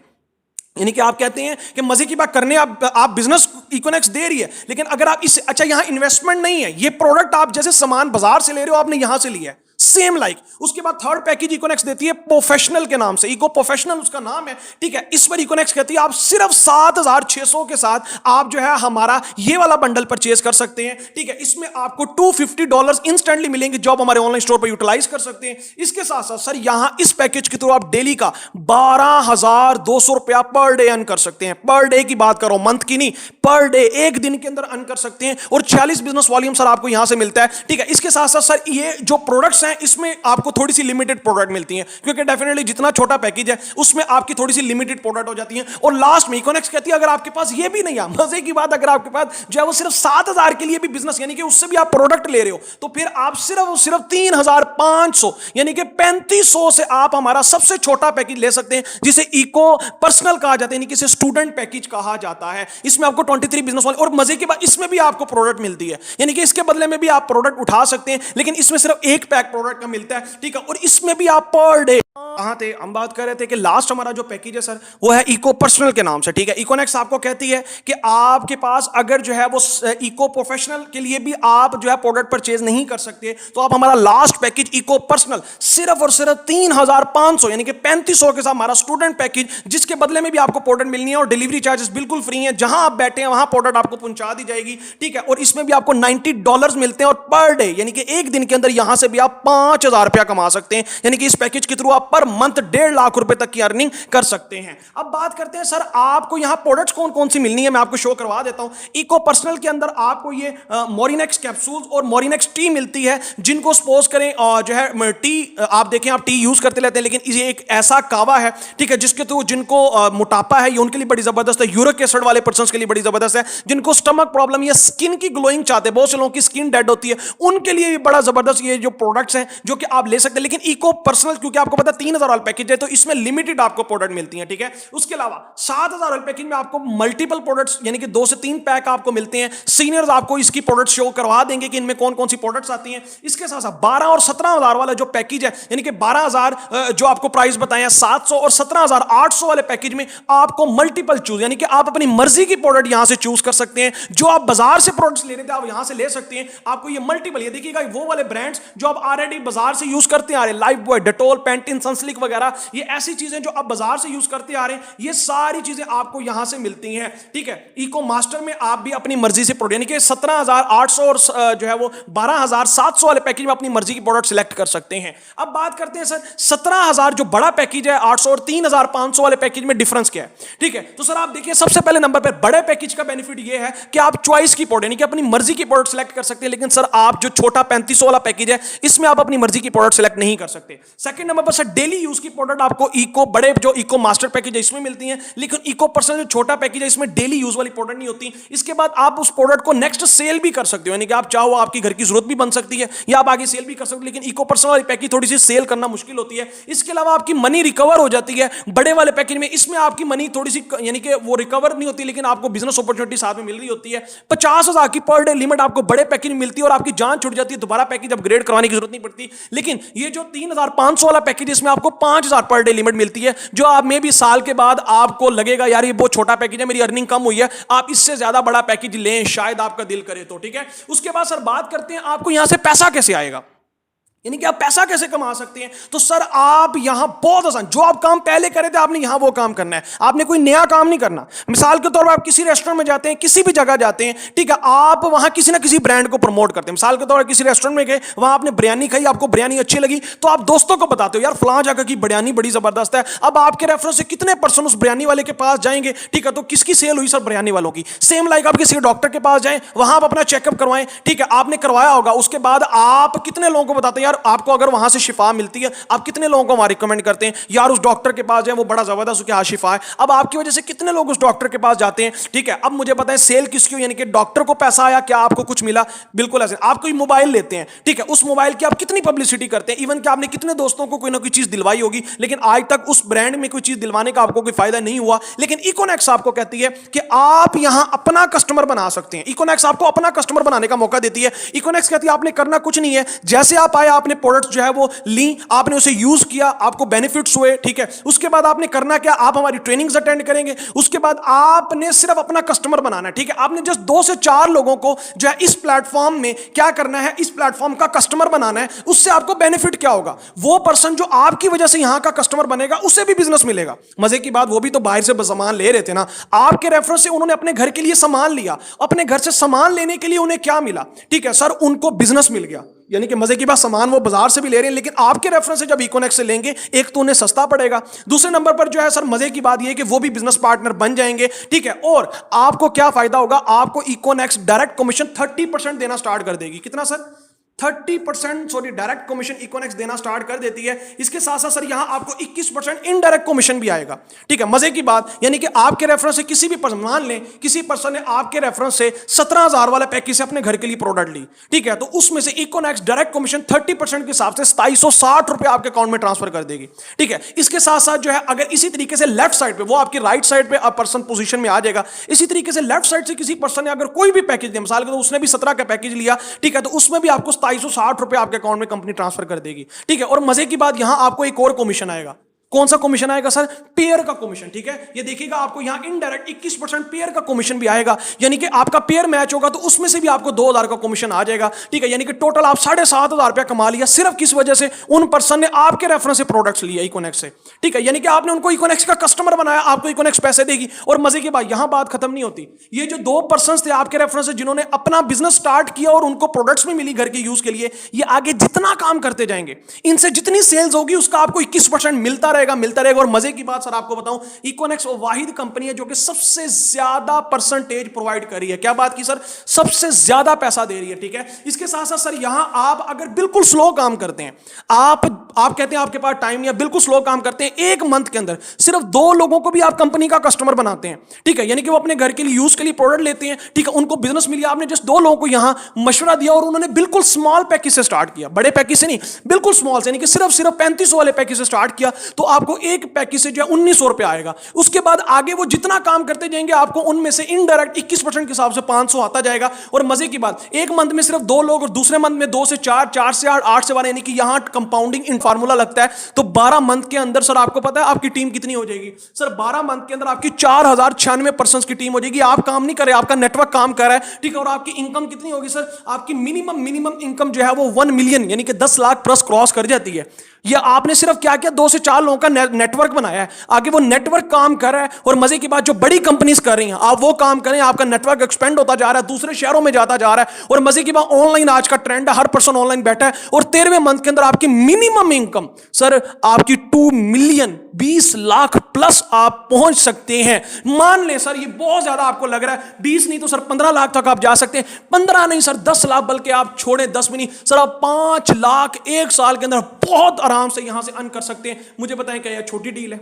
यानी कि आप कहते हैं कि मजे की बात करने आप बिजनेस इकोनेक्स दे रही है, लेकिन अगर आप इस अच्छा यहां इन्वेस्टमेंट नहीं है, ये प्रोडक्ट आप जैसे सामान बाजार से ले रहे हो आपने यहां से लिया है सेम लाइक। उसके बाद थर्ड पैकेज इकोनेक्स देती है प्रोफेशनल के नाम से, इको प्रोफेशनल उसका नाम है, ठीक है। इस पर इकोनेक्स कहती है आप सिर्फ 7,600 के साथ आप जो है हमारा ये वाला बंडल परचेज कर सकते हैं, ठीक है। इसमें आपको $250 इंस्टेंटली मिलेंगे जो आप हमारे ऑनलाइन स्टोर पर यूटिलाइज कर सकते हैं। इसके साथ साथ सर यहां इस पैकेज के थ्रू आप डेली का 12,200 रुपया पर डे अर्न कर सकते हैं। पर डे की बात करो, मंथ की नहीं, पर डे एक दिन के अंदर अर्न कर सकते हैं, और 46 बिजनेस वॉल्यूम सर आपको यहां से मिलता है, ठीक है। इसके साथ साथ सर ये जो प्रोडक्ट्स हैं इसमें आपको थोड़ी सी लिमिटेड प्रोडक्ट मिलती हैं, क्योंकि डेफिनेटली जितना छोटा पैकेज है उसमें आपकी थोड़ी सी लिमिटेड प्रोडक्ट हो जाती हैं। और लास्ट में इकोनेक्स कहती है अगर आपके पास ये भी नहीं है, मजे की बात, अगर आपके पास जो है वो सिर्फ 7,000 के लिए भी बिजनेस यानी कि उससे भी आप प्रोडक्ट ले रहे हो, तो फिर आप सिर्फ 3,500 यानी कि 3500 से आप हमारा सबसे छोटा पैकेज ले सकते हैं, जिसे इको पर्सनल कहा जाता है, यानी कि इसे स्टूडेंट पैकेज कहा जाता है। इसमें आपको 23 बिजनेस वाले, और मजे की बात इसमें भी आपको प्रोडक्ट मिलती है, यानी कि इसके बदले में भी आप प्रोडक्ट उठा सकते हैं, लेकिन इसमें सिर्फ एक पैक प्रोडक्ट का मिलता है, ठीक है। और इसमें भी आप पर डे कहां थे, हम बात कर रहे थे कि लास्ट हमारा जो पैकेज है सर वो है इको पर्सनल के नाम से, ठीक है। इकोनेक्स आपको कहती है कि आपके पास अगर जो है वो इको प्रोफेशनल के लिए भी आप जो है प्रोडक्ट परचेज नहीं कर सकते, तो आप हमारा लास्ट पैकेज इको पर्सनल सिर्फ और सिर्फ 3,500 यानी कि 3500 के साथ हमारा स्टूडेंट पैकेज, जिसके बदले में भी आपको प्रोडक्ट मिलनी है और डिलीवरी चार्जेस बिल्कुल फ्री है, जहां आप बैठे हैं वहां प्रोडक्ट आपको पहुंचा दी जाएगी, ठीक है। और इसमें भी आपको $90 मिलते हैं, और पर डे यानी कि एक दिन के अंदर यहां से भी आप 5,000 रुपया कमा सकते हैं, यानी कि इस पैकेज के थ्रू आप पर मंथ 1.5 लाख रुपए तक की अर्निंग कर सकते हैं। अब बात करते हैं सर आपको यहां प्रोडक्ट्स कौन कौन सी मिलनी है, मैं आपको शो करवा देता हूं। इको पर्सनल के अंदर आपको ये मोरिनेक्स कैप्सूल्स और मोरिनेक्स टी मिलती है, जिनको सपोज करें जो है टी, आप देखें आप टी यूज करते रहते हैं, लेकिन ये एक ऐसा कावा है, ठीक है, जिसके थ्रू जिनको मोटापा है ये उनके लिए बड़ी जबरदस्त है, यूरिक एसिड वाले पर्सन के लिए बड़ी जबरदस्त है, जिनको स्टमक प्रॉब्लम या स्किन की ग्लोइंग चाहते हैं, बहुत से लोगों की स्किन डेड होती है, उनके लिए भी बड़ा जबरदस्त ये जो प्रोडक्ट्स हैं जो कि आप ले सकते हैं। लेकिन इको पर्सनल क्योंकि आपको पता 3,000 वाला पैकेज है, तो इसमें लिमिटेड आपको प्रोडक्ट मिलती है, ठीक है। उसके अलावा 7,000 वाले पैकेज में आपको मल्टीपल प्रोडक्ट्स यानी कि 2 से 3 पैक आपको मिलते हैं। सीनियर्स आपको इसकी प्रोडक्ट शो करवा देंगे कि इनमें कौन कौन सी प्रोडक्ट्स आती हैं। इसके साथ साथ 12 और 17,000 वाला जो पैकेज है, यानी कि 12,000 जो आपको प्राइस बताया 700 और 17,800 वाले पैकेज में आपको मल्टीपल चूज यानी कि आप अपनी मर्जी की प्रोडक्ट यहां से चूज कर सकते हैं। जो आप बाजार से प्रोडक्ट्स ले रहे थे आप यहां से ले सकते हैं। आपको ये मल्टीपल, ये देखिएगा वो वाले ब्रांड्स जो आप ऑलरेडी बाजार से यूज करते आ रहे हैं, life boy, Dettol, Pantene, Sunsilk वगैरह, ये ऐसी चीजें जो आप बाजार से यूज करते आ रहे हैं, ये सारी चीजें आपको यहां से मिलती हैं, ठीक है। इको मास्टर में आप भी अपनी मर्जी से प्रोडक्ट यानी कि 17,800 और जो है वो 12,700 वाले पैकेज में अपनी मर्जी की प्रोडक्ट सिलेक्ट कर सकते हैं। अब बात करते हैं सर 17,000 जो बड़ा पैकेज है 800 और 3,500 वाले पैकेज में डिफरेंस क्या है, ठीक है। तो सर आप देखिए सबसे पहले नंबर पर बड़े पैकेज का बेनिफिट ये है कि आप चॉइस की प्रोडक्ट यानी कि अपनी मर्जी की प्रोडक्ट सिलेक्ट कर सकते हैं, लेकिन सर आप जो छोटा 3500 वाला पैकेज है इसमें आप अपनी मर्जी की प्रोडक्ट सिलेक्ट नहीं कर सकते। सेकंड नंबर पर सर डेली यूज की प्रोडक्ट आपको इको बड़े जो इको मास्टर पैकेज है इसमें मिलती हैं, लेकिन इको पर्सनल जो छोटा पैकेज है इसमें डेली यूज वाली प्रोडक्ट नहीं होती। इसके बाद आप उस प्रोडक्ट को नेक्स्ट सेल भी कर सकते हो, यानी कि आप चाहो आपकी घर की जरूरत भी बन सकती है या आप आगे सेल भी कर सकते हो, लेकिन इको पर्सनल वाली पैकेज थोड़ी सी सेल करना मुश्किल होती है। इसके अलावा आपकी मनी रिकवर हो जाती है बड़े वाले पैकेज में, इसमें आपकी मनी थोड़ी सी यानी कि वो रिकवर नहीं होती, लेकिन आपको बिजनेस अपॉर्चुनिटी साथ में मिल रही होती है। 50,000 की पर डे लिमिट आपको बड़े पैकेज में मिलती है और आपकी जान छूट जाती है, दोबारा पैकेज अपग्रेड करवाने की जरूरत नहीं पड़ती। लेकिन ये जो 3,500 वाला पैकेज इसमें आपको 5,000 पर डे लिमिट मिलती है, जो आप में भी साल के बाद आपको लगेगा यार ये बहुत छोटा पैकेज है, मेरी अर्निंग कम हुई है, आप इससे ज्यादा बड़ा पैकेज लें शायद आपका दिल करे तो, ठीक है। उसके बाद सर बात करते हैं आपको यहां से पैसा कैसे आएगा, यानी कि आप पैसा कैसे कमा सकते हैं। तो सर आप यहां बहुत आसान, जो आप काम पहले करे थे आपने यहां वो काम करना है, आपने कोई नया काम नहीं करना। मिसाल के तौर पर आप किसी रेस्टोरेंट में जाते हैं, किसी भी जगह जाते हैं, ठीक है, आप वहां किसी ना किसी ब्रांड को प्रमोट करते हैं। मिसाल के तौर पर किसी रेस्टोरेंट में गए, वहां आपने बिरयानी खाई, आपको बिरयानी अच्छी लगी, तो आप दोस्तों को बताते हो यार फलां जगह की बिरयानी बड़ी जबरदस्त है। अब आपके रेफरेंस से कितने पर्सन उस बिरयानी वाले के पास जाएंगे, ठीक है, तो किसकी सेल हुई सर, बिरयानी वालों की। सेम लाइक आप किसी डॉक्टर के पास जाएं, वहां आप अपना चेकअप करवाएं, ठीक है, आपने करवाया होगा, उसके बाद आप कितने लोगों को बताते हैं यार आपको अगर वहां से शिफा मिलती है, आप कितने लोगों को वहां रिकमेंड करते हैं, यार उस डॉक्टर के पास जाए, वो बड़ा जबरदस्त उसके हाथ शिफा है। अब आपकी वजह से कितने लोग उस डॉक्टर के पास जाते हैं, ठीक है। अब मुझे पता है सेल किसकी हुई, यानी कि डॉक्टर को पैसा आया, क्या आपको कुछ मिला? बिल्कुल ऐसे। आप कोई मोबाइल लेते हैं, ठीक है, उस मोबाइल की आप कितनी पब्लिसिटी करते हैं, इवन कि आपने कितने दोस्तों को कोई ना कोई चीज दिलवाई होगी, लेकिन आज तक उस ब्रांड में कोई चीज दिलवाने का आपको कोई फायदा नहीं हुआ। लेकिन इकोनॉक्स आपको कहती है कि आप यहां अपना कस्टमर बना सकते हैं। इकोनॉक्स आपको अपना कस्टमर बनाने का मौका देती है। इकोनॉक्स कहती है आपने करना कुछ नहीं है, जैसे आप आए, आपने प्रोडक्ट जो है वो ली, आपने उसे यूज किया, आपको बेनिफिट्स हुए, ठीक है। उसके बाद आपने करना क्या, आप हमारी ट्रेनिंग्स अटेंड करेंगे, उसके बाद आपने सिर्फ अपना कस्टमर बनाना है, ठीक है। आपने जस्ट 2 से 4 लोगों को जो है इस प्लेटफॉर्म में क्या करना है, इस प्लेटफॉर्म का कस्टमर बनाना है। उससे आपको बेनिफिट क्या होगा, वो पर्सन जो आपकी वजह से यहां का कस्टमर बनेगा उसे भी बिजनेस मिलेगा। मजे की बात, वो भी तो बाहर से सामान ले रहे थे ना, आपके रेफरेंस से उन्होंने अपने घर के लिए सामान लिया, अपने घर से सामान लेने के लिए उन्हें क्या मिला, ठीक है सर, उनको बिजनेस मिल गया। यानी कि मजे की बात, सामान वो बाजार से भी ले रहे हैं, लेकिन आपके रेफरेंस से जब इकोनॉक्स से लेंगे, एक तो उन्हें सस्ता पड़ेगा, दूसरे नंबर पर जो है सर मजे की बात ये है कि वो भी बिजनेस पार्टनर बन जाएंगे, ठीक है। और आपको क्या फायदा होगा, आपको इकोनॉक्स डायरेक्ट कमीशन 30% देना स्टार्ट कर देगी। कितना सर? 30% सॉरी डायरेक्ट कमीशन इकोनॉक्स देना स्टार्ट कर देती है। इसके साथ साथ सर यहां आपको 21% इनडायरेक्ट कमीशन भी आएगा, ठीक है। मजे की बात, यानी कि आपके रेफरेंस से किसी भी पर्सन, मान लें किसी पर्सन ने आपके रेफरेंस से 17,000 वाले पैकेज से अपने घर के लिए प्रोडक्ट ली, ठीक है, तो उसमें से इकोनॉक्स डायरेक्ट कमीशन 30% के हिसाब से 2760 रुपए आपके अकाउंट में ट्रांसफर कर देगी, ठीक है। इसके साथ साथ जो है अगर इसी तरीके से लेफ्ट साइड पे, वो आपकी राइट साइड पे पर्सन पोजीशन में आ जाएगा, इसी तरीके से लेफ्ट साइड से किसी पर्सन ने अगर कोई भी पैकेज दिया, मिसाल के तो उसने भी 17 का पैकेज लिया, ठीक है, तो उसमें भी आपको 2760 रुपए आपके अकाउंट में कंपनी ट्रांसफर कर देगी, ठीक है। और मजे की बात, यहां आपको एक और कमीशन आएगा। कौन सा कमीशन आएगा सर? पेयर का कमीशन, ठीक है। ये देखिएगा आपको यहां इनडायरेक्ट 21% पेयर का कमीशन भी आएगा, यानी कि आपका पेयर मैच होगा तो उसमें से भी आपको 2,000 का कमीशन आ जाएगा, ठीक है। यानी कि टोटल आप 7,500 रुपया कमा लिया, सिर्फ किस वजह से, उन पर्सन ने आपके रेफरेंस से प्रोडक्ट्स लिया इकोनॉक्स से, ठीक है। यानी कि आपने उनको इकोनॉक्स का कस्टमर बनाया, आपको इकोनॉक्स पैसे देगी। और मजे की बात, यहां बात खत्म नहीं होती। ये जो 2 पर्सन थे आपके रेफरेंस से जिन्होंने अपना बिजनेस स्टार्ट किया और उनको प्रोडक्ट्स भी मिली घर के यूज के लिए, ये आगे जितना काम करते जाएंगे, इनसे जितनी सेल्स होगी उसका आपको 21% मिलता रहेगा। और मजे की बात सर आपको बताऊं, इकोनॉक्स वो वाहिद कंपनी है जो कि सबसे ज्यादा परसेंटेज प्रोवाइड कर रही है। क्या बात की सर? सबसे ज्यादा पैसा दे रही है, ठीक है। इसके साथ साथ सर यहां आप अगर बिल्कुल स्लो काम करते हैं, आप कहते हैं आपके पास टाइम नहीं है, बिल्कुल स्लो काम करते हैं, 1 मंथ के अंदर सिर्फ 2 लोगों को भी आप कंपनी का कस्टमर बनाते हैं, ठीक है। यानी कि वो अपने घर के लिए यूज के लिए प्रोडक्ट लेते हैं, ठीक है, उनको बिजनेस मिल गया, आपने जस्ट 2 लोगों को यहां मशवरा दिया और उन्होंने बिल्कुल स्मॉल पैकेज से स्टार्ट किया, बड़े पैकेज से नहीं, बिल्कुल स्मॉल से, यानी कि सिर्फ 3500 वाले पैकेज से स्टार्ट किया, तो आपको एक पैकेज से जो है 1900 रुपए आएगा। उसके बाद आगे वो जितना काम करते जाएंगे आपको उनमें से इनडायरेक्ट 21% के हिसाब से 500 आता जाएगा। और मजे की बात, एक मंथ में सिर्फ 2 लोग और दूसरे मंथ में 2 से 4, 4 से 8, 8 से 12, यानी कि यहां कंपाउंडिंग इन फार्मूला लगता है। तो 12 मंथ के अंदर सर आपको पता है आपकी टीम कितनी हो जाएगी सर? 12 मंथ के अंदर आपकी 4096 पर्सन की टीम हो जाएगी। आप काम नहीं कर रहे, आपका नेटवर्क काम कर रहा है, ठीक है। और आपकी इनकम कितनी होगी सर? आपकी मिनिमम इनकम जो है वो 1 मिलियन यानी कि 10 लाख प्लस क्रॉस कर जाती है। ये आपने सिर्फ क्या किया, 2 से 4 लोगों का नेटवर्क बनाया है, आगे वो नेटवर्क काम कर रहा है। और मजे की बात, जो बड़ी कंपनीज कर रही हैं आप वो काम करें, आपका नेटवर्क एक्सपेंड होता जा रहा है, दूसरे शहरों में जाता जा रहा है। और मजे की बात, ऑनलाइन आज का ट्रेंड है, हर पर्सन ऑनलाइन बैठा है। और 13वें मंथ के अंदर आपकी मिनिमम इनकम सर आपकी 2 मिलियन 20 लाख प्लस आप पहुंच सकते हैं। मान लें सर ये बहुत ज्यादा आपको लग रहा है, 20 नहीं तो सर 15 लाख तक आप जा सकते हैं। 15 नहीं सर 10 लाख, बल्कि आप छोड़े 10 भी नहीं सर, आप 5 लाख 1 साल के अंदर बहुत आराम से यहां से अर्न कर सकते हैं। मुझे बताएं क्या यह छोटी डील है?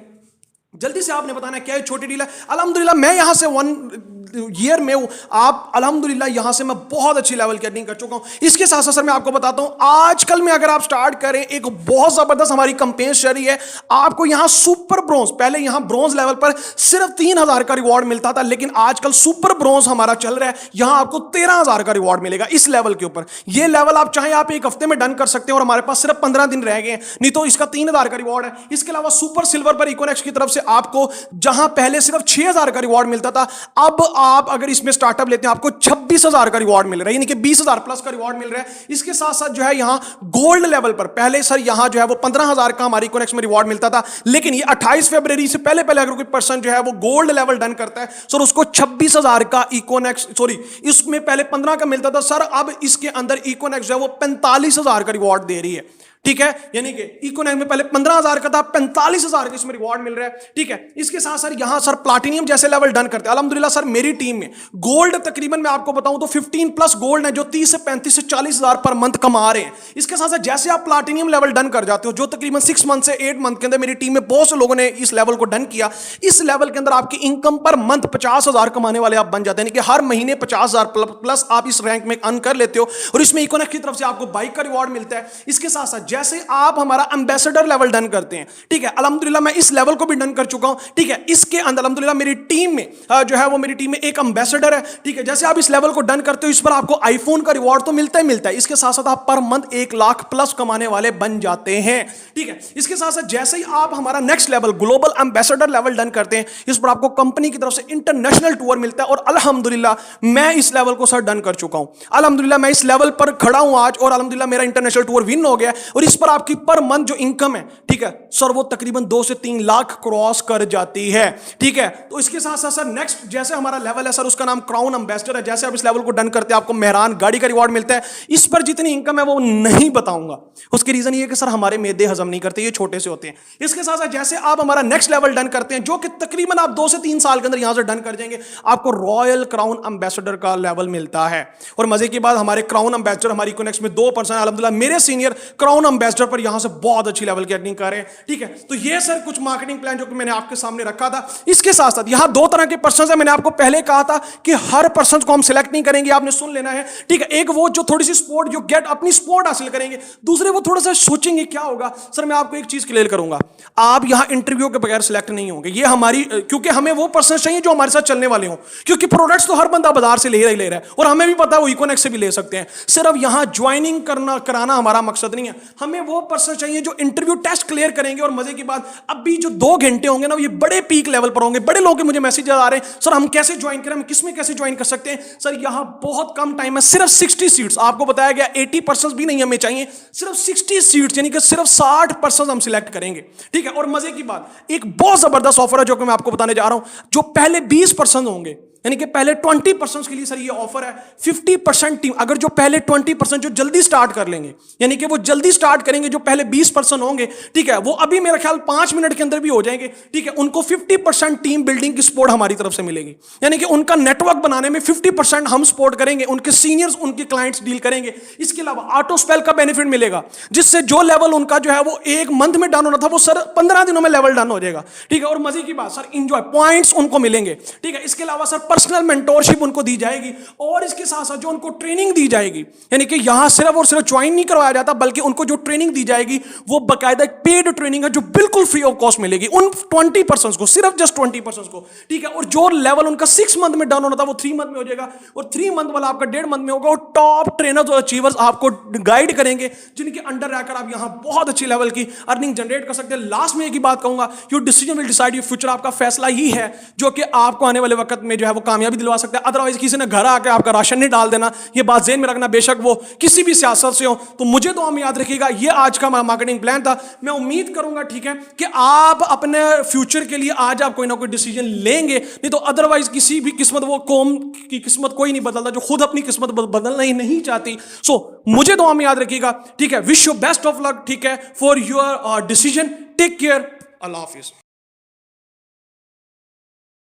जल्दी से आपने बताना क्या ये छोटी डील है? अल्हम्दुलिल्लाह मैं यहां से 1 ईयर में आप अल्हम्दुलिल्लाह यहां से मैं बहुत अच्छी लेवल की अर्निंग कर चुका हूं। इसके साथ साथ सर मैं आपको बताता हूं, आजकल में अगर आप स्टार्ट करें, एक बहुत जबरदस्त हमारी कंपेन चल रही है। आपको यहां सुपर ब्रोंज, पहले यहां ब्रोंज लेवल पर सिर्फ 3000 का रिवॉर्ड मिलता था, लेकिन आजकल सुपर ब्रोंज हमारा चल रहा है, यहां आपको 13000 का रिवॉर्ड मिलेगा इस लेवल के ऊपर। यह लेवल आप चाहे आप 1 हफ्ते में डन कर सकते हैं, और हमारे पास सिर्फ 15 दिन रह गए हैं, नहीं तो इसका 3000 का रिवॉर्ड है। इसके अलावा सुपर सिल्वर पर इकोनॉक्स की तरफ से आपको जहां पहले सिर्फ 6000 का रिवॉर्ड मिलता था, अब आप अगर इसमें स्टार्टअप लेते हैं आपको 26,000 का रिवॉर्ड मिल रहा है, यानी कि 20,000 प्लस का रिवॉर्ड मिल रहा है। इसके साथ साथ जो है यहां गोल्ड लेवल पर पहले सर यहां जो है वो 15,000 का हमारी इकोनॉक्स में रिवॉर्ड मिलता था, लेकिन ये 28 फरवरी से पहले अगर कोई पर्सन जो है वो गोल्ड लेवल डन करता है सर, उसको 26,000 का इकोनॉक्स, सॉरी इसमें पहले 15 का मिलता था सर, अब इसके अंदर इकोनॉक्स जो है वो 45,000 का रिवॉर्ड दे रही है, ठीक है, यानी कि इकोनॉमिक में पहले 15,000 का था, 45,000 का इसमें रिवॉर्ड मिल रहा है। ठीक है, इसके साथ सर यहां सर प्लाटिनियम जैसे लेवल डन करते हैं अल्हम्दुलिल्लाह। सर मेरी टीम में गोल्ड तकरीबन मैं आपको बताऊं तो 15 प्लस गोल्ड है जो 30 से 35 से 40,000 पर मंथ कमा रहे हैं। इसके साथ साथ जैसे आप प्लाटिनियम लेवल डन कर जाते हो, जो तकरीबन 6 मंथ से 8 मंथ के अंदर मेरी टीम में बहुत से लोगों ने इस लेवल को डन किया, इस लेवल के अंदर आपकी इनकम पर मंथ 50,000 कमाने वाले आप बन जाते हैं, कि हर महीने 50,000 प्लस आप इस रैंक में अर्न कर लेते हो, और इसमें इकोनॉमिक की तरफ से आपको बाइक का रिवॉर्ड मिलता है। इसके साथ साथ जैसे आप हमारा एम्बेसडर लेवल डन करते हैं, ठीक है, अल्हम्दुलिल्लाह मैं इस लेवल को भी डन कर चुका हूं। ठीक है, इसके अंदर अल्हम्दुलिल्लाह मेरी टीम में जो है वो मेरी टीम में एक एम्बेसडर है। ठीक है, जैसे आप इस लेवल को डन करते हो, इस पर आपको आईफोन का रिवॉर्ड तो मिलता ही मिलता है, इसके साथ साथ आप पर मंथ 1 लाख प्लस कमाने वाले बन जाते हैं। ठीक है, इसके साथ साथ जैसे ही आप हमारा next level global ambassador level done करते हैं, इस पर आपको कंपनी की तरफ से इंटरनेशनल टूर मिलता है, और अल्हम्दुलिल्लाह मैं इस लेवल को सर डन कर चुका हूं। अल्हम्दुलिल्लाह मैं इस लेवल पर खड़ा हूं आज, और अल्हम्दुलिल्लाह मेरा इंटरनेशनल टूर विन हो गया, और इस पर आपकी पर मंथ जो इनकम है, ठीक है सर, वो तकरीबन 2 से 3 लाख क्रॉस कर जाती है। ठीक है, तो इसके साथ साथ सर नेक्स्ट जैसे हमारा लेवल है सर, उसका नाम क्राउन एम्बेसडर है। जैसे आप इस लेवल को डन करते हैं, आपको मेहरान गाड़ी का रिवॉर्ड मिलता है। इस पर जितनी इनकम है वो नहीं बताऊंगा, उसकी रीजन ये है कि सर हमारे मेदे हजम नहीं करते, ये छोटे से होते हैं। इसके साथ साथ जैसे आप हमारा नेक्स्ट लेवल डन करते हैं, जो कि तकरीबन आप 2 से 3 साल के अंदर यहां से डन कर जाएंगे, आपको रॉयल क्राउन एम्बेसडर का लेवल मिलता है। और मजे की बात, हमारे क्राउन एम्बेसडर हमारी इकोनॉमिक्स में 2% अल्हम्दुलिल्लाह मेरे सीनियर क्राउन एम्बेसडर पर यहां से बहुत अच्छी लेवल की अर्निंग कर रहे हैं। ठीक है, तो ये सर कुछ मार्केटिंग प्लान जो कि मैंने आपके सामने रखा था। इसके साथ साथ यहां 2 तरह के पर्सन है। मैंने आपको पहले कहा था कि हर पर्सन को हम सिलेक्ट नहीं करेंगे, आपने सुन लेना है। ठीक है, एक वो जो थोड़ी सी स्पोर्ट जो गेट अपनी स्पोर्ट हासिल करेंगे, दूसरे वो थोड़ा सा सोचेंगे क्या होगा। सर मैं आपको एक चीज क्लियर करूंगा, आप यहां इंटरव्यू के बगैर सिलेक्ट नहीं होंगे। ये हमारी, क्योंकि हमें वो पर्सन चाहिए जो हमारे साथ चलने वाले हो, क्योंकि प्रोडक्ट्स तो हर बंदा बाजार से ले रहा है, और हमें भी पता है वो इकोनॉमिक्स से भी ले सकते हैं। सिर्फ यहां ज्वाइनिंग कराना हमारा मकसद नहीं है, हमें वो पर्सन चाहिए जो इंटरव्यू टेस्ट क्लियर करेंगे। और मजे की बात, अभी जो 2 घंटे होंगे ना, ये बड़े पीक लेवल पर होंगे। बड़े लोग मुझे मैसेज आ रहे हैं, सर हम कैसे ज्वाइन करें, हम किसमें कैसे ज्वाइन कर सकते हैं। सर यहां बहुत कम टाइम है, सिर्फ 60 सीट्स आपको बताया गया, 80% भी नहीं हमें चाहिए, सिर्फ 60 सीट्स, यानी कि सिर्फ 60% हम सिलेक्ट करेंगे। ठीक है, और मजे की बात, एक बहुत जबरदस्त ऑफर है जो कि मैं आपको बताने जा रहा हूं। जो पहले 20% होंगे, यानी कि पहले 20% के लिए सर ये ऑफर है। 50% टीम, अगर जो पहले 20% जो जल्दी स्टार्ट कर लेंगे, यानी कि वो जल्दी स्टार्ट करेंगे, जो पहले 20% होंगे, ठीक है, वो अभी मेरा ख्याल 5 मिनट के अंदर भी हो जाएंगे। ठीक है, उनको 50% टीम बिल्डिंग की सपोर्ट हमारी तरफ से मिलेगी, यानी कि उनका नेटवर्क बनाने में 50% हम सपोर्ट करेंगे, उनके सीनियर्स उनके क्लाइंट्स डील करेंगे। इसके अलावा ऑटो स्पेल का बेनिफिट मिलेगा, जिससे जो लेवल उनका जो है वो 1 मंथ में डन होना था, वो सर 15 दिनों में लेवल डन हो जाएगा। ठीक है, और मजे की बात सर, इंजॉय पॉइंट्स उनको मिलेंगे। ठीक है, इसके अलावा सर पर्सनल मेंटोरशिप उनको दी जाएगी, और इसके साथ साथ जो उनको ट्रेनिंग दी जाएगी, यानी कि यहां सिर्फ और सिर्फ ज्वाइन नहीं करवाया जाता, बल्कि उनको जो ट्रेनिंग दी जाएगी वो बाकायदा पेड ट्रेनिंग है, जो बिल्कुल फ्री ऑफ कॉस्ट मिलेगी उन 20% को, सिर्फ जस्ट 20% को। ठीक है, और जो लेवल उनका 6 मंथ में डन होना था वो 3 मंथ में हो जाएगा, और 3 मंथ वाला आपका 1.5 मंथ में होगा। और टॉप ट्रेनर्स और अचीवर्स आपको गाइड करेंगे, जिनके अंडर रहकर आप यहां बहुत अच्छी लेवल की अर्निंग जनरेट कर सकते हैं। लास्ट में एक ही बात कहूंगा, your decision will decide your future, आपका फैसला ही है जो कि आपको आने वाले वक्त में जो है वो कामयाबी दिलवा सकता है। अदरवाइज किसी ने घर आके आपका राशन नहीं डाल देना, ये बात ज़हन में रखना, बेशक वो किसी भी सियासत से हो। तो मुझे तो हम याद रखिएगा, ये आज का मार्केटिंग प्लान था। मैं उम्मीद करूंगा, ठीक है, कि आप अपने फ्यूचर के लिए आज आप कोई ना कोई डिसीजन लेंगे, नहीं तो अदरवाइज किसी भी किस्मत, वो कौम की किस्मत कोई नहीं बदलता जो खुद अपनी किस्मत बदलना ही नहीं चाहती। सो मुझे तो हम याद रखिएगा, ठीक है, wish you best of luck, ठीक है, for your decision. Take care, अल्लाह हाफिज।